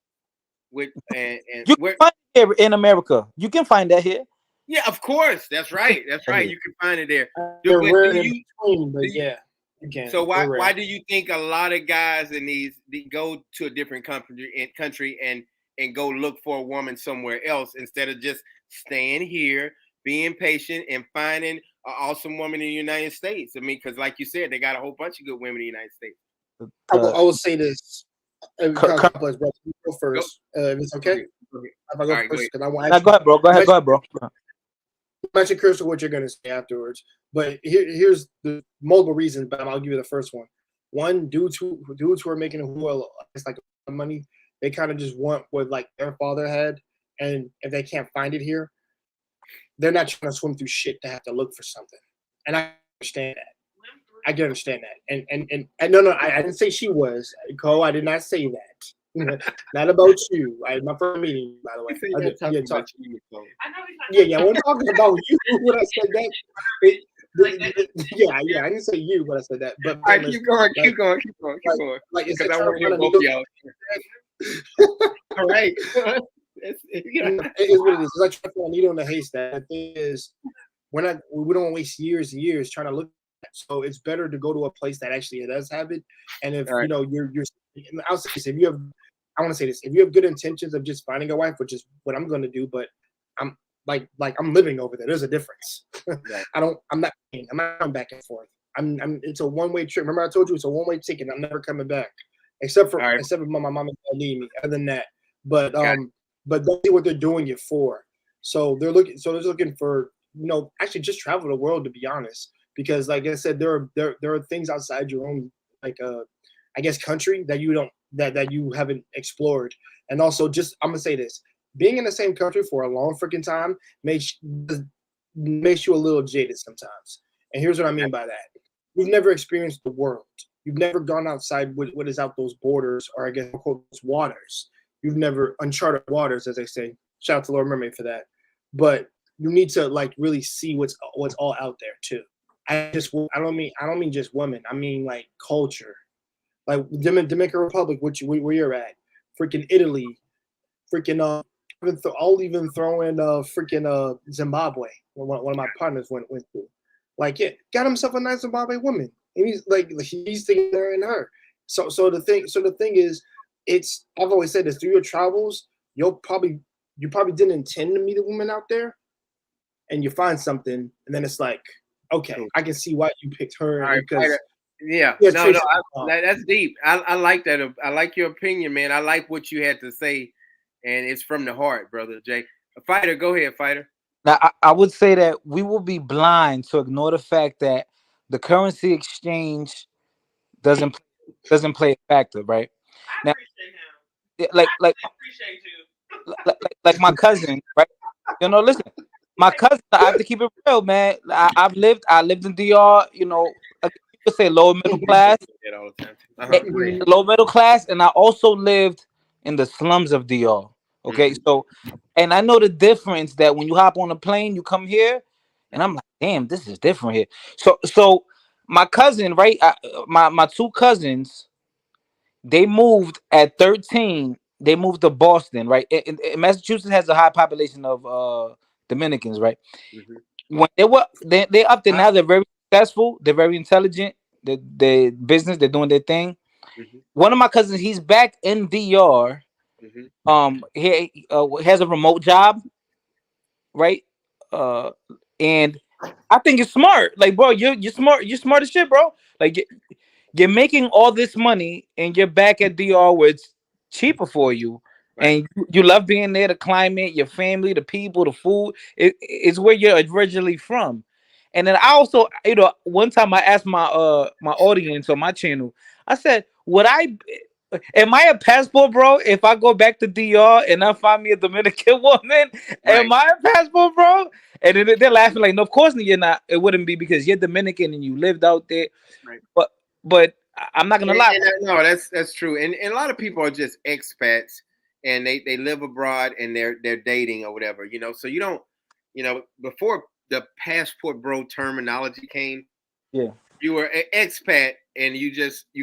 with and you where. can find it here in America. You can find that here. Yeah, of course. That's right. That's right. You can find it there. Yeah, you can. So why do you think a lot of guys they go to a different country and go look for a woman somewhere else instead of just staying here, being patient, and finding an awesome woman in the United States? I mean, because like you said, they got a whole bunch of good women in the United States. I will say this. Go first. If it's okay. If I go first, because I want. Go ahead, bro. Go ahead, bro. Mention Crystal what you're going to say afterwards, but here's the multiple reasons. But I'll give you the first one. One, dudes who are making it's like money, they kind of just want what like their father had, and if they can't find it here, they're not trying to swim through shit to have to look for something. And I understand that. I can understand that. And no, I didn't say she was. Cole, I did not say that. Not about you. My first meeting, by the way. Yeah, I wasn't talking about you when I said that. I didn't say you when I said that. But all right, keep going. Like it's because I want to hear both of y'all. All right. It is what it is. It's like trying to find a needle in a haystack. The thing is, we don't waste years and years trying to look at it. So it's better to go to a place that actually does have it. And if you're I'll say this, I want to say this, if you have good intentions of just finding a wife, which is what I'm going to do, but I'm like I'm living over there. There's a difference. Right. I'm not going back and forth. It's a one-way trip. Remember I told you it's a one-way ticket. I'm never coming back, except for my mom and dad need me. Other than that, but that's what they're doing it for. So they're looking for actually just travel the world, to be honest, because like I said, there are things outside your own I guess country that you don't that you haven't explored. And also, just I'm gonna say this: being in the same country for a long freaking time makes you a little jaded sometimes. And here's what I mean by that: you've never experienced the world. You've never gone outside what is out those borders, or I guess quote waters. You've never uncharted waters, as they say. Shout out to Lord Mermaid for that. But you need to like really see what's all out there too. I don't mean just women. I mean like culture. Like Dominican Republic, where you're at, freaking Italy, freaking I'll even throw in freaking Zimbabwe. One of my partners went to, like, yeah, got himself a nice Zimbabwe woman, and he's thinking there and her. So the thing is, I've always said this, through your travels, you probably didn't intend to meet a woman out there, and you find something, and then it's like, okay, I can see why you picked her. All right, yeah, that's deep. I like that. I like your opinion, man. I like what you had to say, and it's from the heart, brother Jay. Fighter, go ahead, fighter. Now, I would say that we will be blind to ignore the fact that the currency exchange doesn't play a factor, right? I appreciate him. Like I appreciate you. like my cousin, right? Listen, my cousin. I have to keep it real, man. I lived in DR. You could say lower middle class. Low middle class, and I also lived in the slums of DR. Okay, so, and I know the difference that when you hop on a plane, you come here, and I'm like, damn, this is different here. So my cousin, right? My two cousins, they moved at 13. they moved to Boston, right? And Massachusetts has a high population of Dominicans, right? When they up there now, they're very successful, they're very intelligent, they business, they're doing their thing. One of my cousins, he's back in DR. He has a remote job, right? And I think it's smart. Like, bro, you're smart. You're smart as shit, bro. Like, you're making all this money, and you're back at DR where it's cheaper for you, and you love being there. The climate, your family, the people, the food. It's where you're originally from. And then I also, one time I asked my audience on my channel, I said, would I? Am I a passport, bro? If I go back to DR and I find me a Dominican woman, am I a passport, bro? And then they're laughing like, no, of course you're not. It wouldn't be because you're Dominican and you lived out there. Right. But I'm not gonna lie. No, that's true. And a lot of people are just expats and they live abroad and they're dating or whatever, So you don't, before the passport bro terminology came, you were an expat and you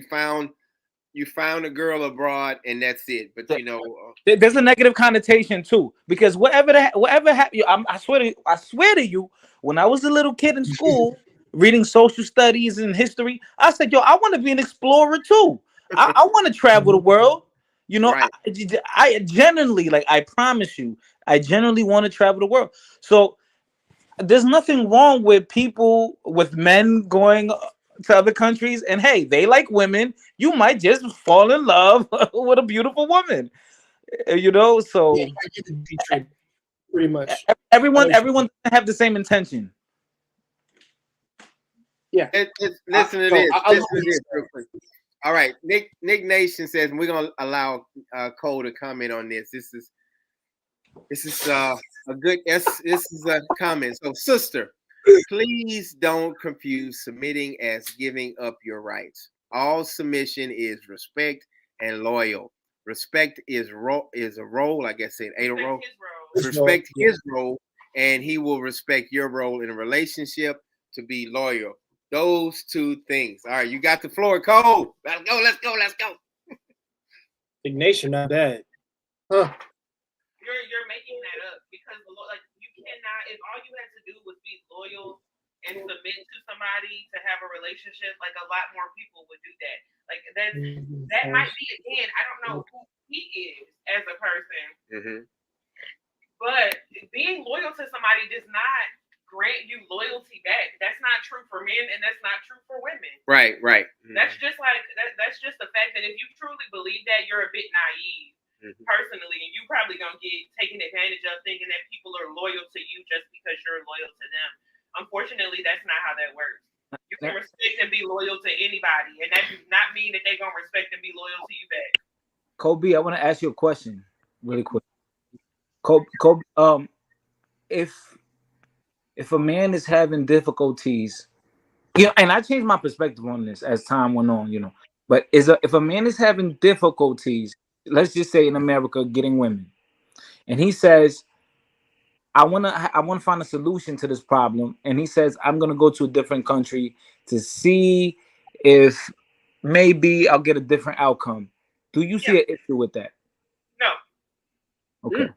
found a girl abroad and that's it. But there's a negative connotation too, because whatever happened, I swear to you, when I was a little kid in school reading social studies and history, I said, yo, I want to be an explorer too. I want to travel the world. I genuinely, like, I promise you, I genuinely want to travel the world. So there's nothing wrong with men going to other countries, and hey, they like women. You might just fall in love with a beautiful woman, So pretty much everyone doesn't have the same intention. Yeah. Listen to this real quick. All right, Nick Nation says we're gonna allow Cole to comment on this. This is a good. This is a comment. So, sister, please don't confuse submitting as giving up your rights. All submission is respect and loyal. Respect is a role. I guess it ain't a role. Respect his role, and he will respect your role in a relationship to be loyal. Those two things. All right, you got the floor, Cole. Let's go. Ignatius, not bad. Huh. You're making that up because like you cannot. If all you had to do was be loyal and submit to somebody to have a relationship, like a lot more people would do that. Like that might be, again, I don't know who he is as a person, but being loyal to somebody does not grant you loyalty back. That's not true for men, and that's not true for women. Right. That's just like that's just the fact that if you truly believe that, you're a bit naive. Personally, and you probably gonna get taken advantage of thinking that people are loyal to you just because you're loyal to them. Unfortunately, that's not how that works. You can respect and be loyal to anybody, and that does not mean that they're gonna respect and be loyal to you back. Kobe, I want to ask you a question really quick. Kobe, if a man is having difficulties, and I changed my perspective on this as time went on, but if a man is having difficulties, let's just say in America, getting women, and he says, I want to find a solution to this problem, and he says, I'm going to go to a different country to see if maybe I'll get a different outcome. Do you see an issue with that? No. Okay.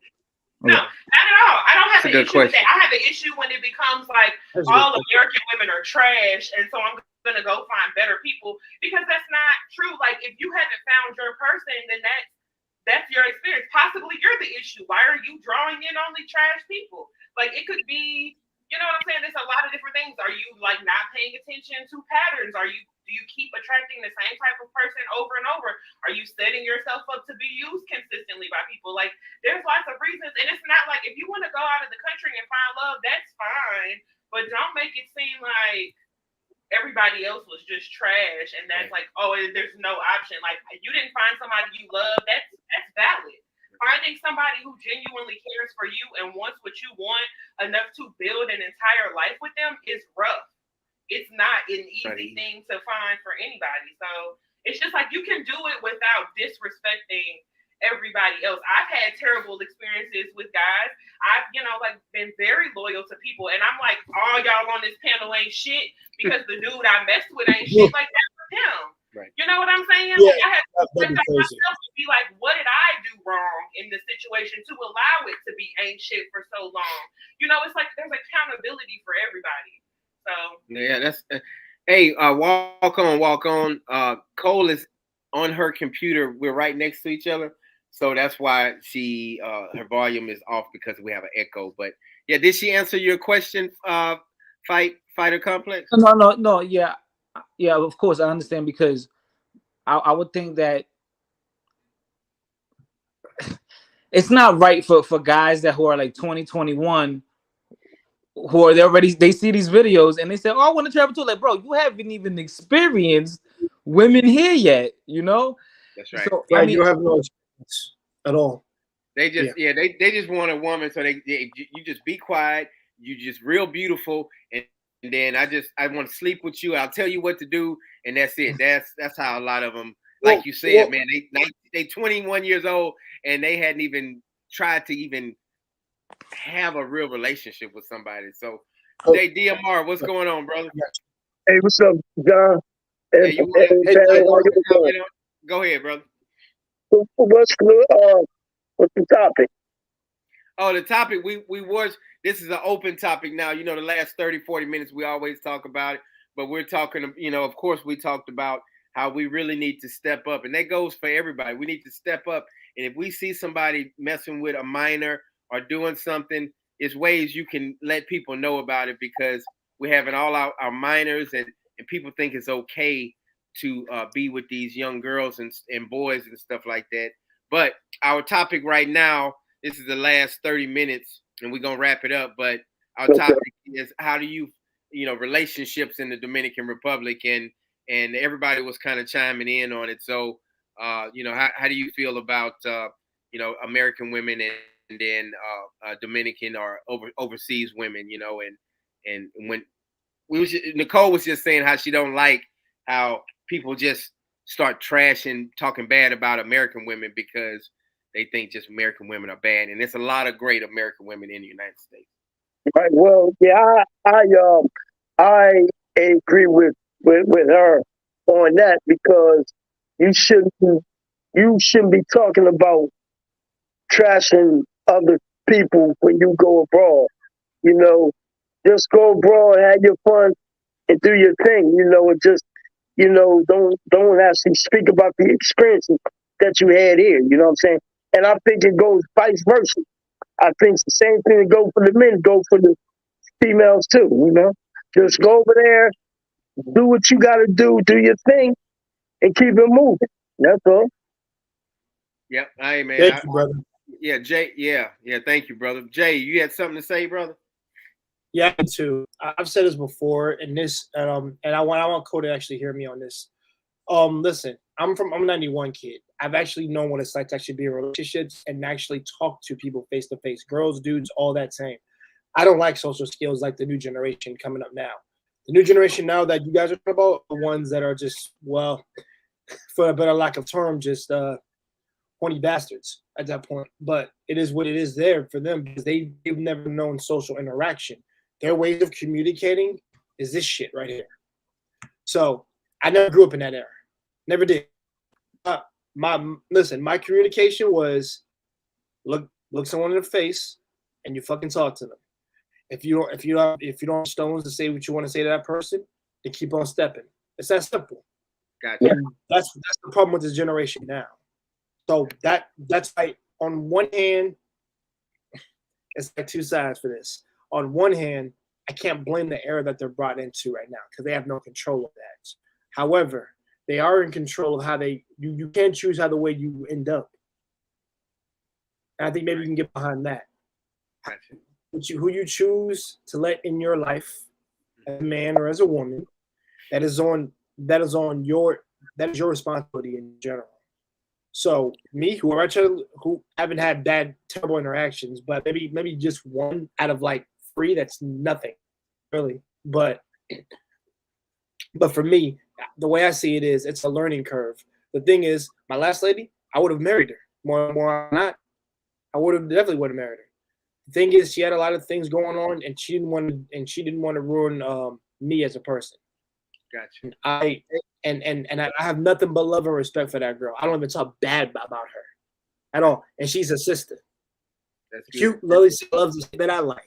No, not at all. I don't have an issue with that. I have an issue when it becomes like all American women are trash, and so I'm going to go find better people, because that's not true. Like, if you haven't found your person, then that's your experience. Possibly you're the issue. Why are you drawing in only trash people? Like, it could be, you know what I'm saying? There's a lot of different things. Are you like not paying attention to patterns? Do you keep attracting the same type of person over and over? Are you setting yourself up to be used consistently by people? Like, there's lots of reasons. And it's not like, if you want to go out of the country and find love, that's fine. But don't make it seem like everybody else was just trash and that's like, oh, there's no option. Like, you didn't find somebody you love. That's valid. Finding somebody who genuinely cares for you and wants what you want enough to build an entire life with them is rough. It's not an easy thing to find for anybody. So it's just like, you can do it without disrespecting everybody else. I've had terrible experiences with guys. I've, been very loyal to people, and I'm like, all y'all on this panel ain't shit because the dude I messed with ain't shit. Like, that's with him. Right. You know what I'm saying? Yeah, like, I had to myself and be like, what did I do wrong? situation to allow it to be ain't shit for so long. You know, it's like there's accountability for everybody. So yeah, that's hey, walk on. Cole is on her computer. We're right next to each other, so that's why she her volume is off because we have an echo. But yeah, did she answer your question? Fighter complex? No. Yeah, of course I understand, because I would think that it's not right for guys that who are like 20, 21, who are they see these videos and they say, "Oh, I want to travel too." Like, bro, you haven't even experienced women here yet, you know? That's right. So Right, I mean, you have no experience at all. They just they just want a woman, so you just be quiet, you just real beautiful, and then I want to sleep with you. I'll tell you what to do, and that's it. That's how a lot of them, like you said, man. They 21 years old and they hadn't even tried to even have a real relationship with somebody. So, DMR, what's going on, brother? Hey, what's up, John? Hey, you want to go ahead, brother. What's the topic? Oh, the topic this is an open topic now. You know, the last 30, 40 minutes we always talk about it, but we're talking, you know, of course we talked about how we really need to step up, and that goes for everybody. We need to step up, and if we see somebody messing with a minor or doing something, it's ways you can let people know about it, because we're having all our minors, and people think it's okay to be with these young girls and boys and stuff like that. But our topic right now, this is the last 30 minutes, and we're going to wrap it up. But our topic is, how do you relationships in the Dominican Republic, and everybody was kind of chiming in on it. So, how do you feel about, American women and then Dominican or overseas women, and when Nicole was just saying how she don't like how people just start trashing, talking bad about American women because they think just American women are bad, and there's a lot of great American women in the United States. Right. Well, yeah, I agree with her on that, because you shouldn't be talking about trashing other people when you go abroad. You know, just go abroad, have your fun, and do your thing. You know, and just don't actually speak about the experiences that you had here. You know what I'm saying? And I think it goes vice versa. I think it's the same thing that go for the men, go for the females too. You know, just go over there, do what you got to do your thing, and keep it moving. That's all. Yep. Hey, man. Thank you, brother. Yeah, Jay. Yeah. Thank you, brother. Jay, you had something to say, brother? Yeah, too. I've said this before, and I want Cole to actually hear me on this. Listen, I'm a '91 kid. I've actually known what it's like to actually be in relationships and actually talk to people face to face, girls, dudes, all that same. I don't like social skills like the new generation coming up now. The new generation now that you guys are talking about are ones that are just, well, for a better lack of term, just horny bastards at that point. But it is what it is there for them, because they've never known social interaction. Their ways of communicating is this shit right here. So I never grew up in that era. Never did. My communication was look someone in the face and you fucking talk to them. If you don't have stones to say what you want to say to that person, then keep on stepping. It's that simple. Gotcha. And that's the problem with this generation now. So that's like, on one hand, it's like two sides for this. On one hand, I can't blame the era that they're brought into right now, because they have no control of that. However, they are in control of how you can choose how the way you end up. And I think maybe you can get behind that. Gotcha. Who you choose to let in your life, as a man or as a woman, that is your responsibility in general. So me, who haven't had bad, terrible interactions, but maybe just one out of like 3, that's nothing, really. But for me, the way I see it is, it's a learning curve. The thing is, my last lady, I would have married her. More or not, I definitely would have married her. The thing is, she had a lot of things going on, and she didn't want to ruin me as a person. Gotcha. I have nothing but love and respect for that girl. I don't even talk bad about her. at all. And she's a sister. That's good. Cute, lovely, loves the shit that I like.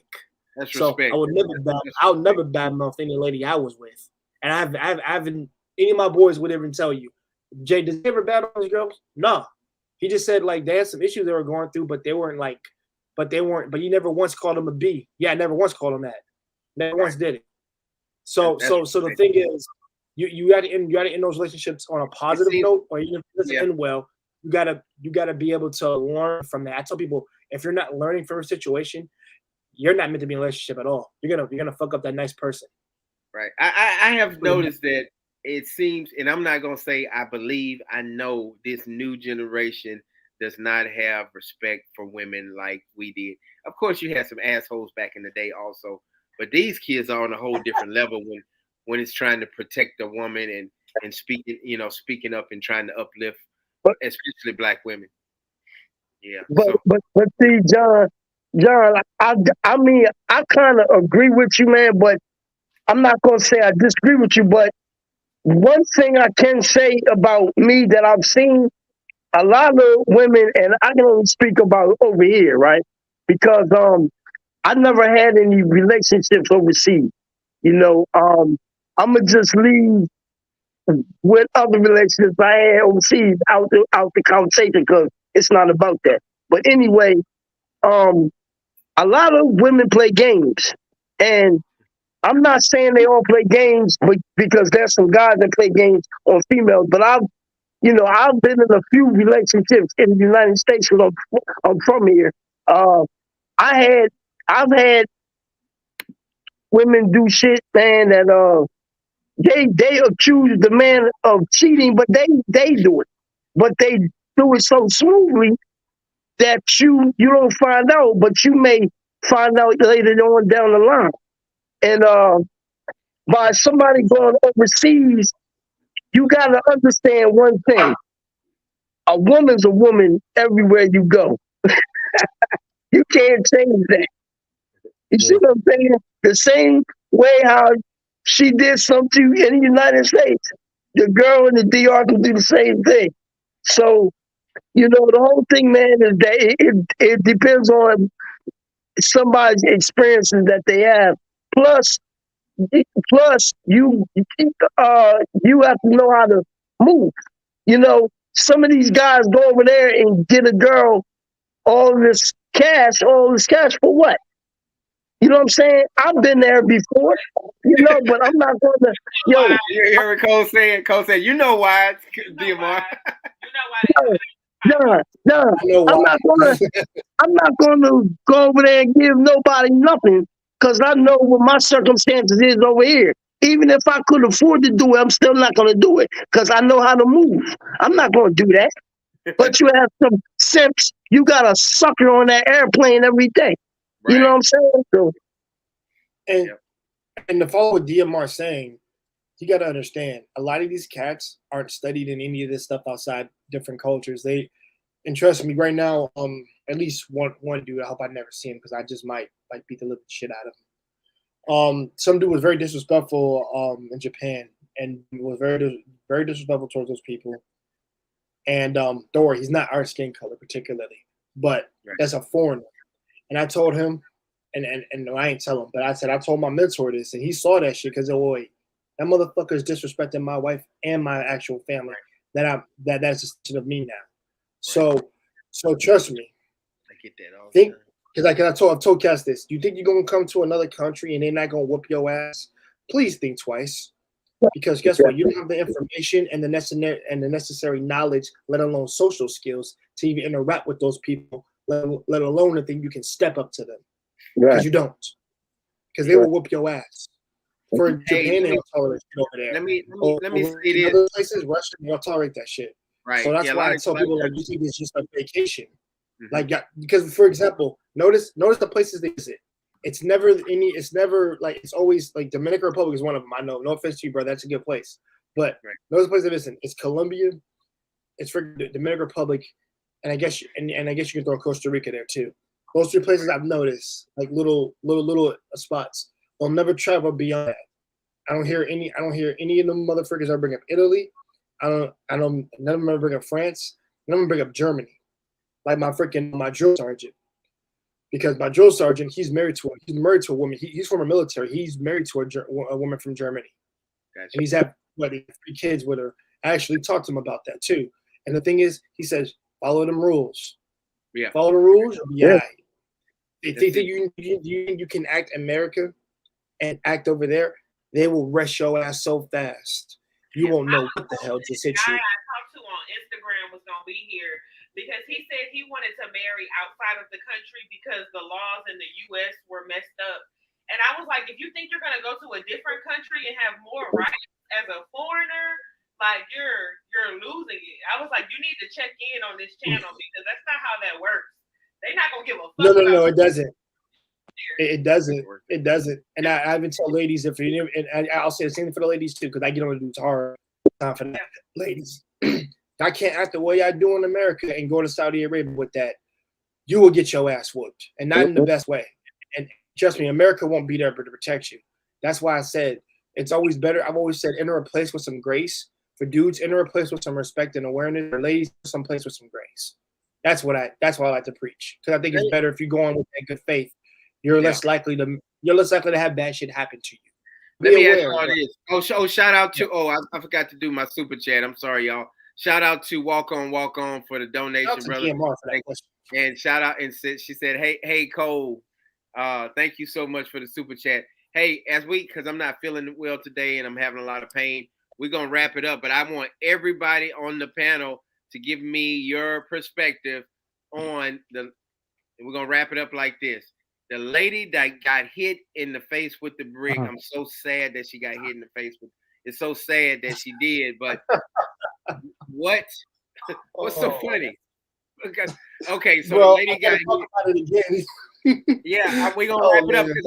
That's So respect. I would never badmouth any lady I was with. And I haven't any of my boys would ever tell you, Jay, does he ever badmouth those girls? No. He just said like they had some issues they were going through, but you never once called him a B. Yeah, I never once called him that. Never once did it. So the thing is, you got to end those relationships on a positive note, or even if it doesn't end well, you gotta be able to learn from that. I tell people, if you're not learning from a situation, you're not meant to be in a relationship at all. You're gonna fuck up that nice person. Right. I have noticed that it seems, and I'm not gonna say I believe, I know this new generation does not have respect for women like we did. Of course, you had some assholes back in the day also, but these kids are on a whole different level when it's trying to protect a woman and speaking up and trying to uplift, especially Black women. Yeah. But see, John, I mean, I kind of agree with you, man, but I'm not gonna say I disagree with you. But one thing I can say about me that I've seen, a lot of women, and I can only speak about over here, right? Because I never had any relationships overseas. I'ma just leave with other relationships I had overseas out the conversation because it's not about that. But anyway, a lot of women play games, and I'm not saying they all play games, but because there's some guys that play games on females. But I've been in a few relationships in the United States because I'm from here. I've had women do shit, man, that they accuse the man of cheating, but they do it, but they do it so smoothly that you don't find out, but you may find out later on down the line. And by somebody going overseas, you got to understand one thing: a woman's a woman everywhere you go. You can't change that. You see what I'm saying? The same way how she did something in the United States, the girl in the DR can do the same thing. So, the whole thing, man, is that it depends on somebody's experiences that they have. Plus you have to know how to move. Some of these guys go over there and get a girl all this cash for what? You know what I'm saying? I've been there before, but I'm not going to. Yo, you hear Cole saying, you know why, DMR. No, I'm not going to go over there and give nobody nothing because I know what my circumstances is over here. Even if I could afford to do it, I'm still not going to do it because I know how to move. I'm not going to do that. But you have some sense. You got a sucker on that airplane every day. Right. You know what I'm saying? So, and to follow what DMR saying, you got to understand, a lot of these cats aren't studied in any of this stuff outside different cultures. And trust me, right now, at least one dude, I hope I never see him because I just might beat the living shit out of him. Some dude was very disrespectful in Japan and was very, very disrespectful towards those people. And don't worry, he's not our skin color particularly, but that's a foreigner. And I told him, and I ain't tell him, but I told my mentor this, and he saw that shit because that motherfucker is disrespecting my wife and my actual family. That's just of me now. Right. So trust me. I get that all the time. Because I've told Cass this. Do you think you're gonna come to another country and they're not gonna whoop your ass? Please think twice. Because guess what? You don't have the information and the necessary knowledge, let alone social skills, to even interact with those people, let alone the thing you can step up to them. Because you don't. Because they will whoop your ass. For Japan, they don't tolerate shit over there. Let me say this. Other places, Russia, they don't tolerate that shit. Right. So that's why I tell people, you think it's just a vacation. Mm-hmm. Because, for example, notice the places they visit. It's never it's always like Dominican Republic is one of them. I know, no offense to you, bro, that's a good place. But those places they visit, it's Colombia, it's for the Dominican Republic, and I guess you can throw Costa Rica there too. Those three places I've noticed, like little spots. They'll never travel beyond that. I don't hear any of them motherfuckers ever bring up Italy. None of them ever bring up France. None of them bring up Germany. like my drill sergeant, because my drill sergeant, he's married to a woman. He's from the military. He's married to a woman from Germany, and he's had 3 kids with her. I actually talked to him about that too. And the thing is, he says, follow them rules. Yeah. Follow the rules. Yeah. They think that you can act America and act over there. They will rush your ass so fast. You won't know what the hell just hit you. The guy I talked to on Instagram was going to be here because he said he wanted to marry outside of the country because the laws in the U.S. were messed up. And I was like, if you think you're going to go to a different country and have more rights as a foreigner, like you're losing it. I was like, you need to check in on this channel because that's not how that works. They're not going to give a fuck. No, it doesn't. It doesn't. It doesn't. And I even tell ladies, and I'll say the same thing for the ladies too, because I get on the dudes hard. Time for that. Ladies, I can't act the way I do in America and go to Saudi Arabia with that. You will get your ass whooped, and not in the best way. And trust me, America won't be there to protect you. That's why I said it's always better. I've always said enter a place with some grace. For dudes, enter a place with some respect and awareness. For ladies, some place with some grace. That's what I like to preach, because I think it's better if you go on with that good faith. You're less likely to have bad shit happen to you. Let me ask you all this. Oh, shout out to I forgot to do my super chat. I'm sorry, y'all. Shout out to Walk On for the donation, brother. And shout out, and she said, hey Cole, thank you so much for the super chat. Hey, because I'm not feeling well today and I'm having a lot of pain, we're gonna wrap it up. But I want everybody on the panel to give me your perspective on we're gonna wrap it up like this. The lady that got hit in the face with the brick. I'm so sad that she got hit in the face with. It's so sad that she did, but what's so funny? Okay, so the lady got hit. Yeah, we're gonna wrap it up because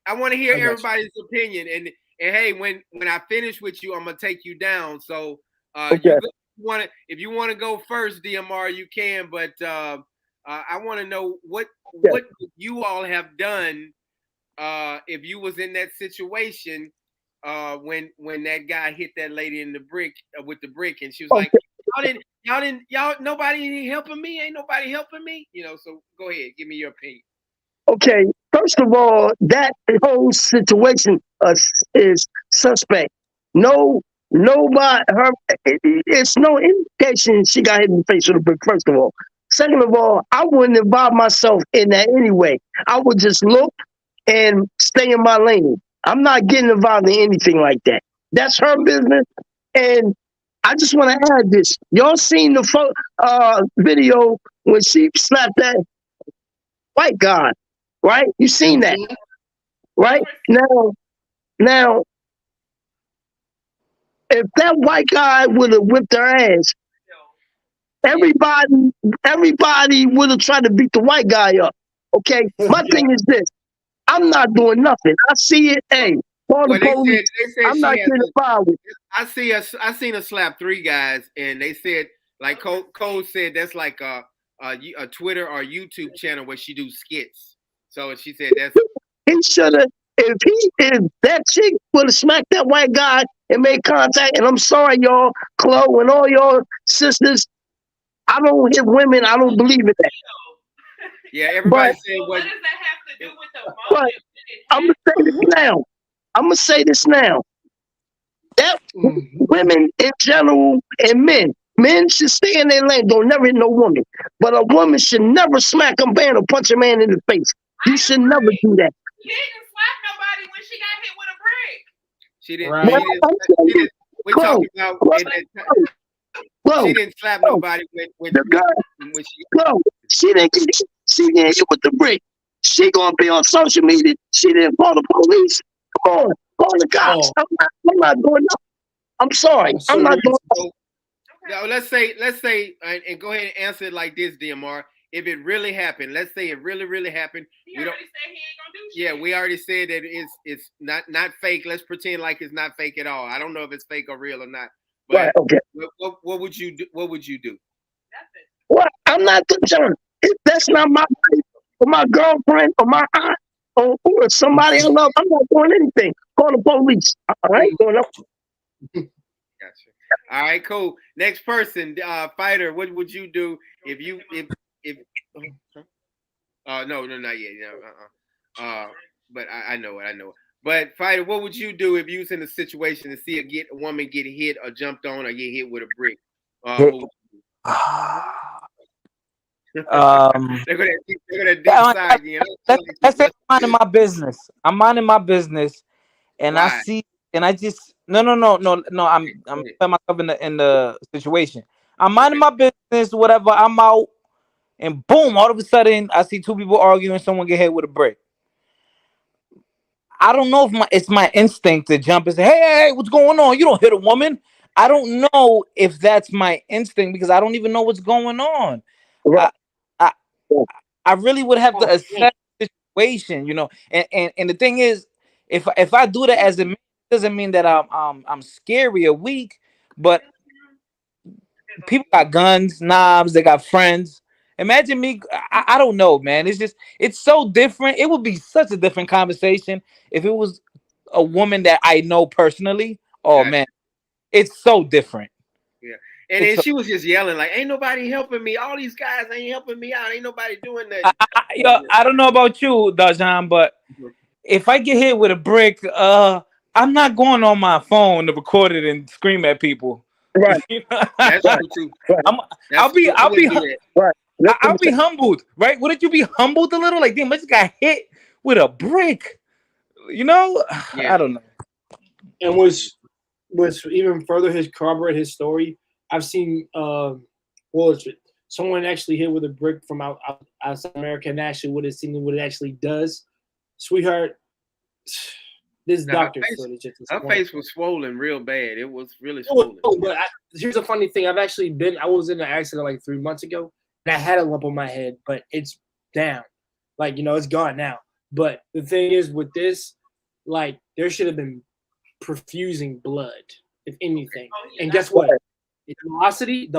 I want to hear everybody's opinion. And hey, when I finish with you, I'm gonna take you down. So if you want to go first, DMR, you can. But I want to know what you all have done if you was in that situation when that guy hit that lady in the brick with the brick, and she was like, y'all nobody helping me, ain't nobody helping me, so go ahead, give me your opinion. Okay, first of all, that whole situation is suspect. It's no indication she got hit in the face with a brick, first of all. Second of all, I wouldn't involve myself in that anyway. I would just look and stay in my lane. I'm not getting involved in anything like that. That's her business. And I just want to add this. Y'all seen the video when she slapped that white guy, right? You seen that, right? Now, if that white guy would have whipped her ass, everybody would have tried to beat the white guy up. Okay? My thing is this. I'm not doing nothing. I see it. Hey, call the police. I'm not getting involved with it. I seen her slap 3 guys, and they said, like Cole said, that's like a Twitter or YouTube channel where she do skits. So she said that's. He should have. If that chick would have smacked that white guy and made contact, and I'm sorry, y'all, Chloe and all y'all sisters, I don't hit women. I don't believe in that. Yeah, everybody saying what does that have to do with the moment? I'm gonna say this now. That women in general and men should stay in their lane. Don't never hit no woman. But a woman should never smack a man or punch a man in the face. You should never do that. She didn't slap nobody when she got hit with a brick. She didn't. We talking about. She didn't slap nobody when she didn't get hit with the brick. She gonna be on social media. She didn't call the police. Come on, call the cops. I'm not doing nothing. I'm sorry. I'm not doing nothing. Now, let's say, and go ahead and answer it like this, DMR. If it really happened, let's say it really happened. He already said he ain't gonna do shit. Yeah, we already said that it's not fake. Let's pretend like it's not fake at all. I don't know if it's fake or real or not. But right, okay. What would you do? What would you do? Nothing. Well, I'm not concerned. If that's not my wife or my girlfriend or my aunt or somebody I love, I'm not doing anything. Call the police. I ain't doing nothing. Gotcha. All right, cool. Next person, fighter. What would you do if no, not yet. But I know it. But fighter, what would you do if you was in a situation to see a woman get hit or jumped on or get hit with a brick? What would you do? They're gonna deep side, you know. Let's say I'm minding my business. I'm minding my business, and Why? I see, and I just no. I'm putting myself in the situation. I'm minding my business, whatever. I'm out, and boom! All of a sudden, I see two people arguing. Someone get hit with a brick. I don't know if it's my instinct to jump and say, hey, what's going on? You don't hit a woman. I don't know if that's my instinct because I don't even know what's going on. Right. I, I really would have to assess the situation, you know. And the thing is, if I do that as a man, it doesn't mean that I'm scary or weak, but people got guns, knives, they got friends. Imagine me. I don't know, man. It's so different. It would be such a different conversation if it was a woman that I know personally. Oh man, it's so different. Yeah. And then she was just yelling like, "Ain't nobody helping me. All these guys ain't helping me out. Ain't nobody doing nothing." I don't know about you, Dajan, but if I get hit with a brick, I'm not going on my phone to record it and scream at people. Right. That's true too. I'll be right. I'll be humbled, right? Wouldn't you be humbled a little? Like, damn, I just got hit with a brick. You know? Yeah. I don't know. And was even further corroborate his story. I've seen someone actually hit with a brick from outside America and actually what it actually does. Sweetheart, this doctor her face was swollen real bad. It was really swollen. But here's a funny thing. I was in an accident like 3 months ago. And I had a lump on my head, but it's down. Like, you know, it's gone now. But the thing is with this, like, there should have been perfusing blood, if anything. And guess what? The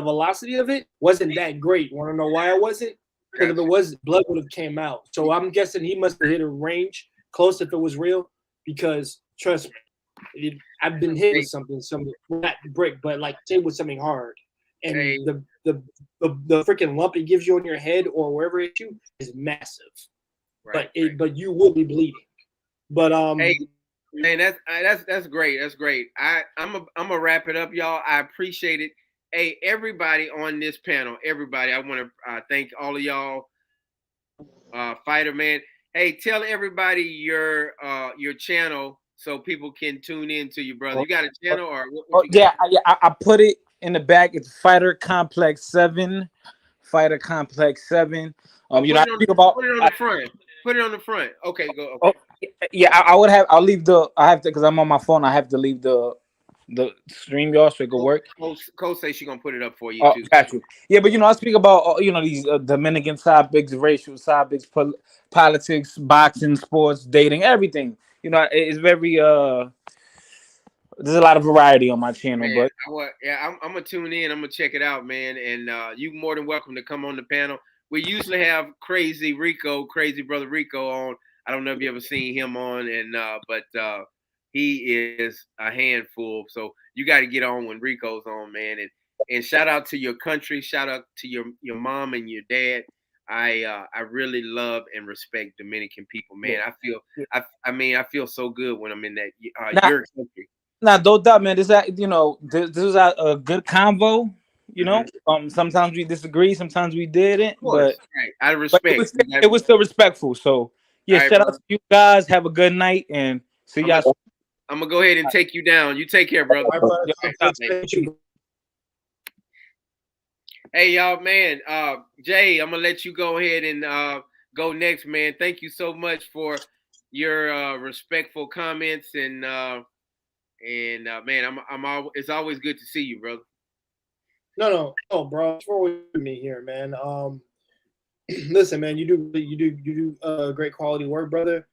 velocity of it wasn't that great. Want to know why it wasn't? Because if it was, blood would have came out. So I'm guessing he must have hit a range close if it was real. Because trust me, I've been hit with something not brick, but like say with something hard. And the freaking lump it gives you on your head or wherever it you is massive, but you will be bleeding. But hey, that's great. That's great. I'm gonna wrap it up, y'all. I appreciate it. Hey, everybody on this panel, everybody. I want to thank all of y'all. Fighter man. Hey, tell everybody your channel so people can tune in to you, brother. You got a channel or what you got? I put it in the back. It's Fighter Complex 7. Fighter Complex 7. You know, put it on the front. Put it on the front. Okay, go. Okay. Yeah, I'll leave I have to because I'm on my phone. I have to leave the stream, y'all, so it could work. Cole say she's gonna put it up for you too. Got you. Yeah, but you know, I speak about you know these Dominican topics, racial topics, politics, boxing, sports, dating, everything. You know, it's very there's a lot of variety on my channel. Man, but I'm gonna tune in. I'm gonna check it out, man. And you more than welcome to come on the panel. We usually have Crazy Brother Rico on. I don't know if you ever seen him on, and but he is a handful. So you got to get on when Rico's on, man. And shout out to your country. Shout out to your mom and your dad. I really love and respect Dominican people, man. I feel so good when I'm in that your country. Nah, no doubt, man. This was a good convo. You know, sometimes we disagree, sometimes we didn't, but I respect. It was still respectful. So yeah, shout out to you guys. Have a good night and see y'all. I'm gonna go ahead and take you down. You take care, brother. Hey, y'all, man. Jay, I'm gonna let you go ahead and go next, man. Thank you so much for your respectful comments and man, it's always good to see you, brother. No, bro. It's always with me here, man. Listen, man, you do great quality work, brother.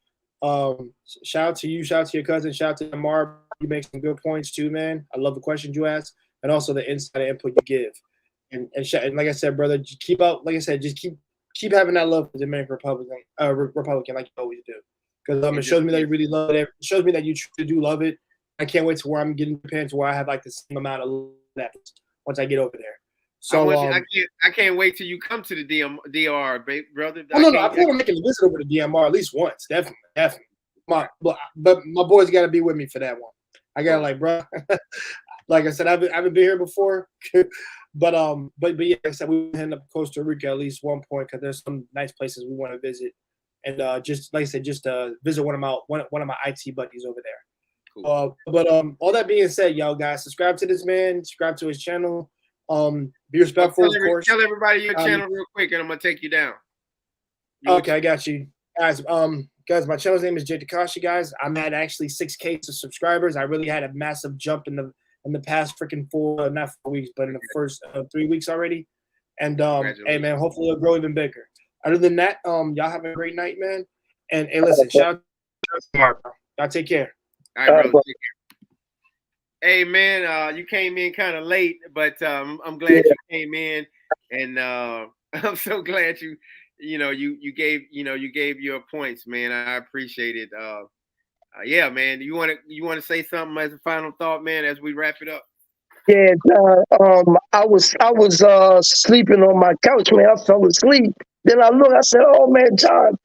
Shout out to you, shout out to your cousin, shout out to Amar. You make some good points too, man. I love the questions you ask and also the insight and input you give. And like I said, brother, just keep up. Like I said, just keep having that love for the Dominican Republican like you always do. Because it shows me that you really love it. It shows me that you truly do love it. I can't wait to where I'm getting prepared to where I have like the same amount of that once I get over there. So I can't wait till you come to the DR, brother. Oh no, I plan on making a visit over to DMR at least once, definitely. But my boys got to be with me for that one. I got like, bro, like I said, I haven't been here before, but yeah, like I said, we end up Costa Rica at least one point because there's some nice places we want to visit, and just like I said, just visit one of my IT buddies over there. Cool. But all that being said, y'all guys, subscribe to this man, subscribe to his channel. Be respectful, of course. Tell everybody your channel real quick, and I'm gonna take you down. Okay, I got you, guys. Guys, my channel's name is Jay Takashi. Guys, I'm at actually 6K subscribers. I really had a massive jump in the past freaking not 4 weeks, but in the first 3 weeks already. And hey man, hopefully it'll grow even bigger. Other than that, y'all have a great night, man. And hey, listen, shout out to tomorrow. Y'all take care. All right, brother. Hey man, you came in kind of late, but I'm glad you came in, and I'm so glad you gave your points, man. I appreciate it. Yeah, man. You want to say something as a final thought, man, as we wrap it up? Yeah, I was sleeping on my couch, man. I fell asleep. Then I looked, I said, "Oh man, John's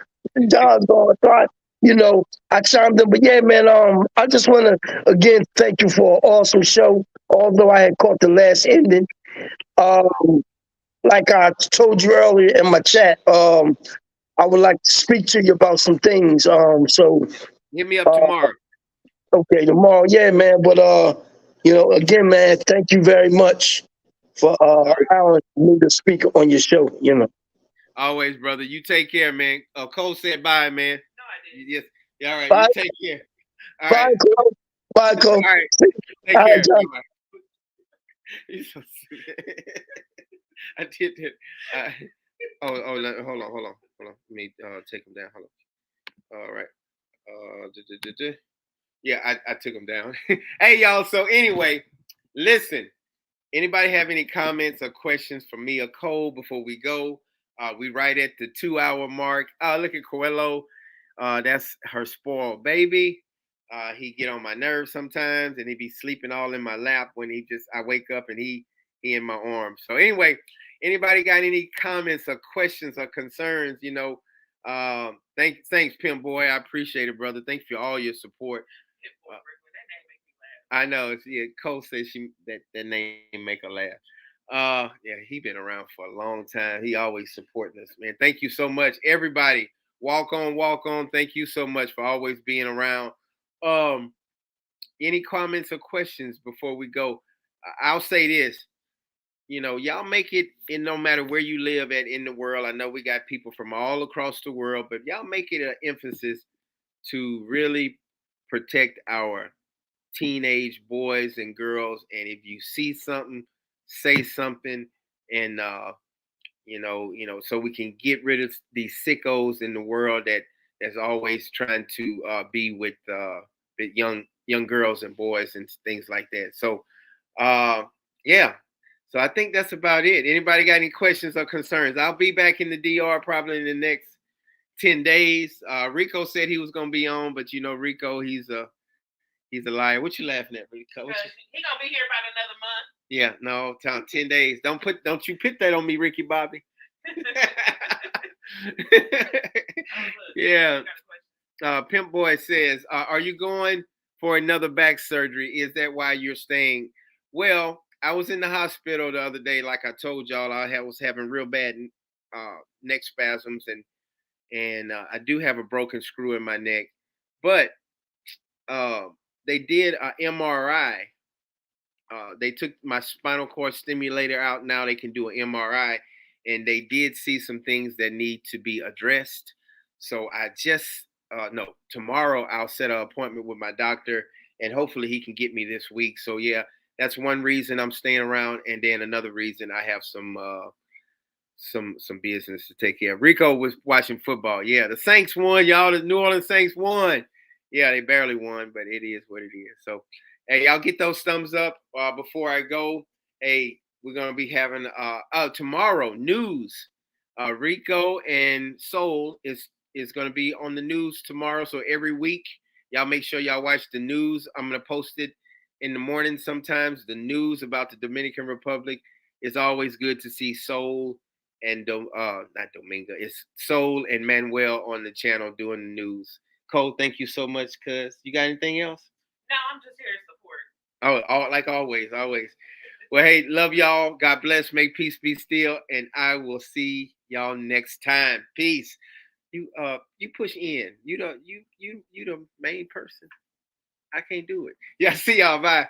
on." So I chimed in. But yeah, man, I just want to again thank you for an awesome show. Although I had caught the last ending, like I told you earlier in my chat, I would like to speak to you about some things. So hit me up tomorrow. Okay, tomorrow. Yeah, man. But again, man, thank you very much for allowing me to speak on your show. Always, brother. You take care, man. Cole said bye, man. No, I didn't. Yes. Yeah, all right. Bye. You take care. All Bye, right. Cole. Bye, Cole. All right. Take care. He's so stupid. I did that. Hold on. Let me take him down. Hold on. All right. Yeah, I took him down. Hey, y'all. So anyway, listen. Anybody have any comments or questions for me or Cole before we go? We right at the 2-hour mark. Look at Coelho. That's her spoiled baby. He get on my nerves sometimes, and he be sleeping all in my lap when I wake up and he in my arms. So anyway, anybody got any comments or questions or concerns? Thanks, Pimp Boy. I appreciate it, brother. Thanks for all your support. I know. Cole says that name make her laugh. Yeah, he been around for a long time. He always supporting us, man. Thank you so much, everybody. Walk on. Thank you so much for always being around. Any comments or questions before we go? I'll say this. Y'all make it, and no matter where you live at in the world. I know we got people from all across the world, but y'all make it an emphasis to really protect our teenage boys and girls. And if you see something, say something, and so we can get rid of these sickos in the world that's always trying to be with young girls and boys and things like that. So yeah. So I think that's about it. Anybody got any questions or concerns? I'll be back in the DR probably in the next 10 days. Rico said he was gonna be on, but Rico, he's a liar. What you laughing at, Rico? He gonna be here about another month. Yeah, no, 10 days. Don't you put that on me, Ricky Bobby. Yeah. Pimp Boy says, are you going for another back surgery? Is that why you're staying? Well, I was in the hospital the other day, like I told y'all. I was having real bad neck spasms, and I do have a broken screw in my neck. But they did an MRI. They took my spinal cord stimulator out. Now they can do an MRI, and they did see some things that need to be addressed. So I just tomorrow I'll set an appointment with my doctor, and hopefully he can get me this week. So yeah, that's one reason I'm staying around, and then another reason I have some business to take care of. Rico was watching football. Yeah, the Saints won, y'all. The New Orleans Saints won. Yeah, they barely won, but it is what it is. So, hey, y'all get those thumbs up before I go. Hey, we're gonna be having tomorrow news. Rico and Soul is gonna be on the news tomorrow. So every week Y'all make sure y'all watch the news. I'm gonna post it in the morning sometimes. The news about the Dominican Republic. It's always good to see Soul and not Dominga. It's Soul and Manuel on the channel doing the news. Cole, thank you so much, cuz. You got anything else? No, I'm just here to support. Oh, like always, always. Well, hey, love y'all. God bless. Make peace be still. And I will see y'all next time. Peace. You push in. You the main person. I can't do it. Yeah, see y'all. Bye.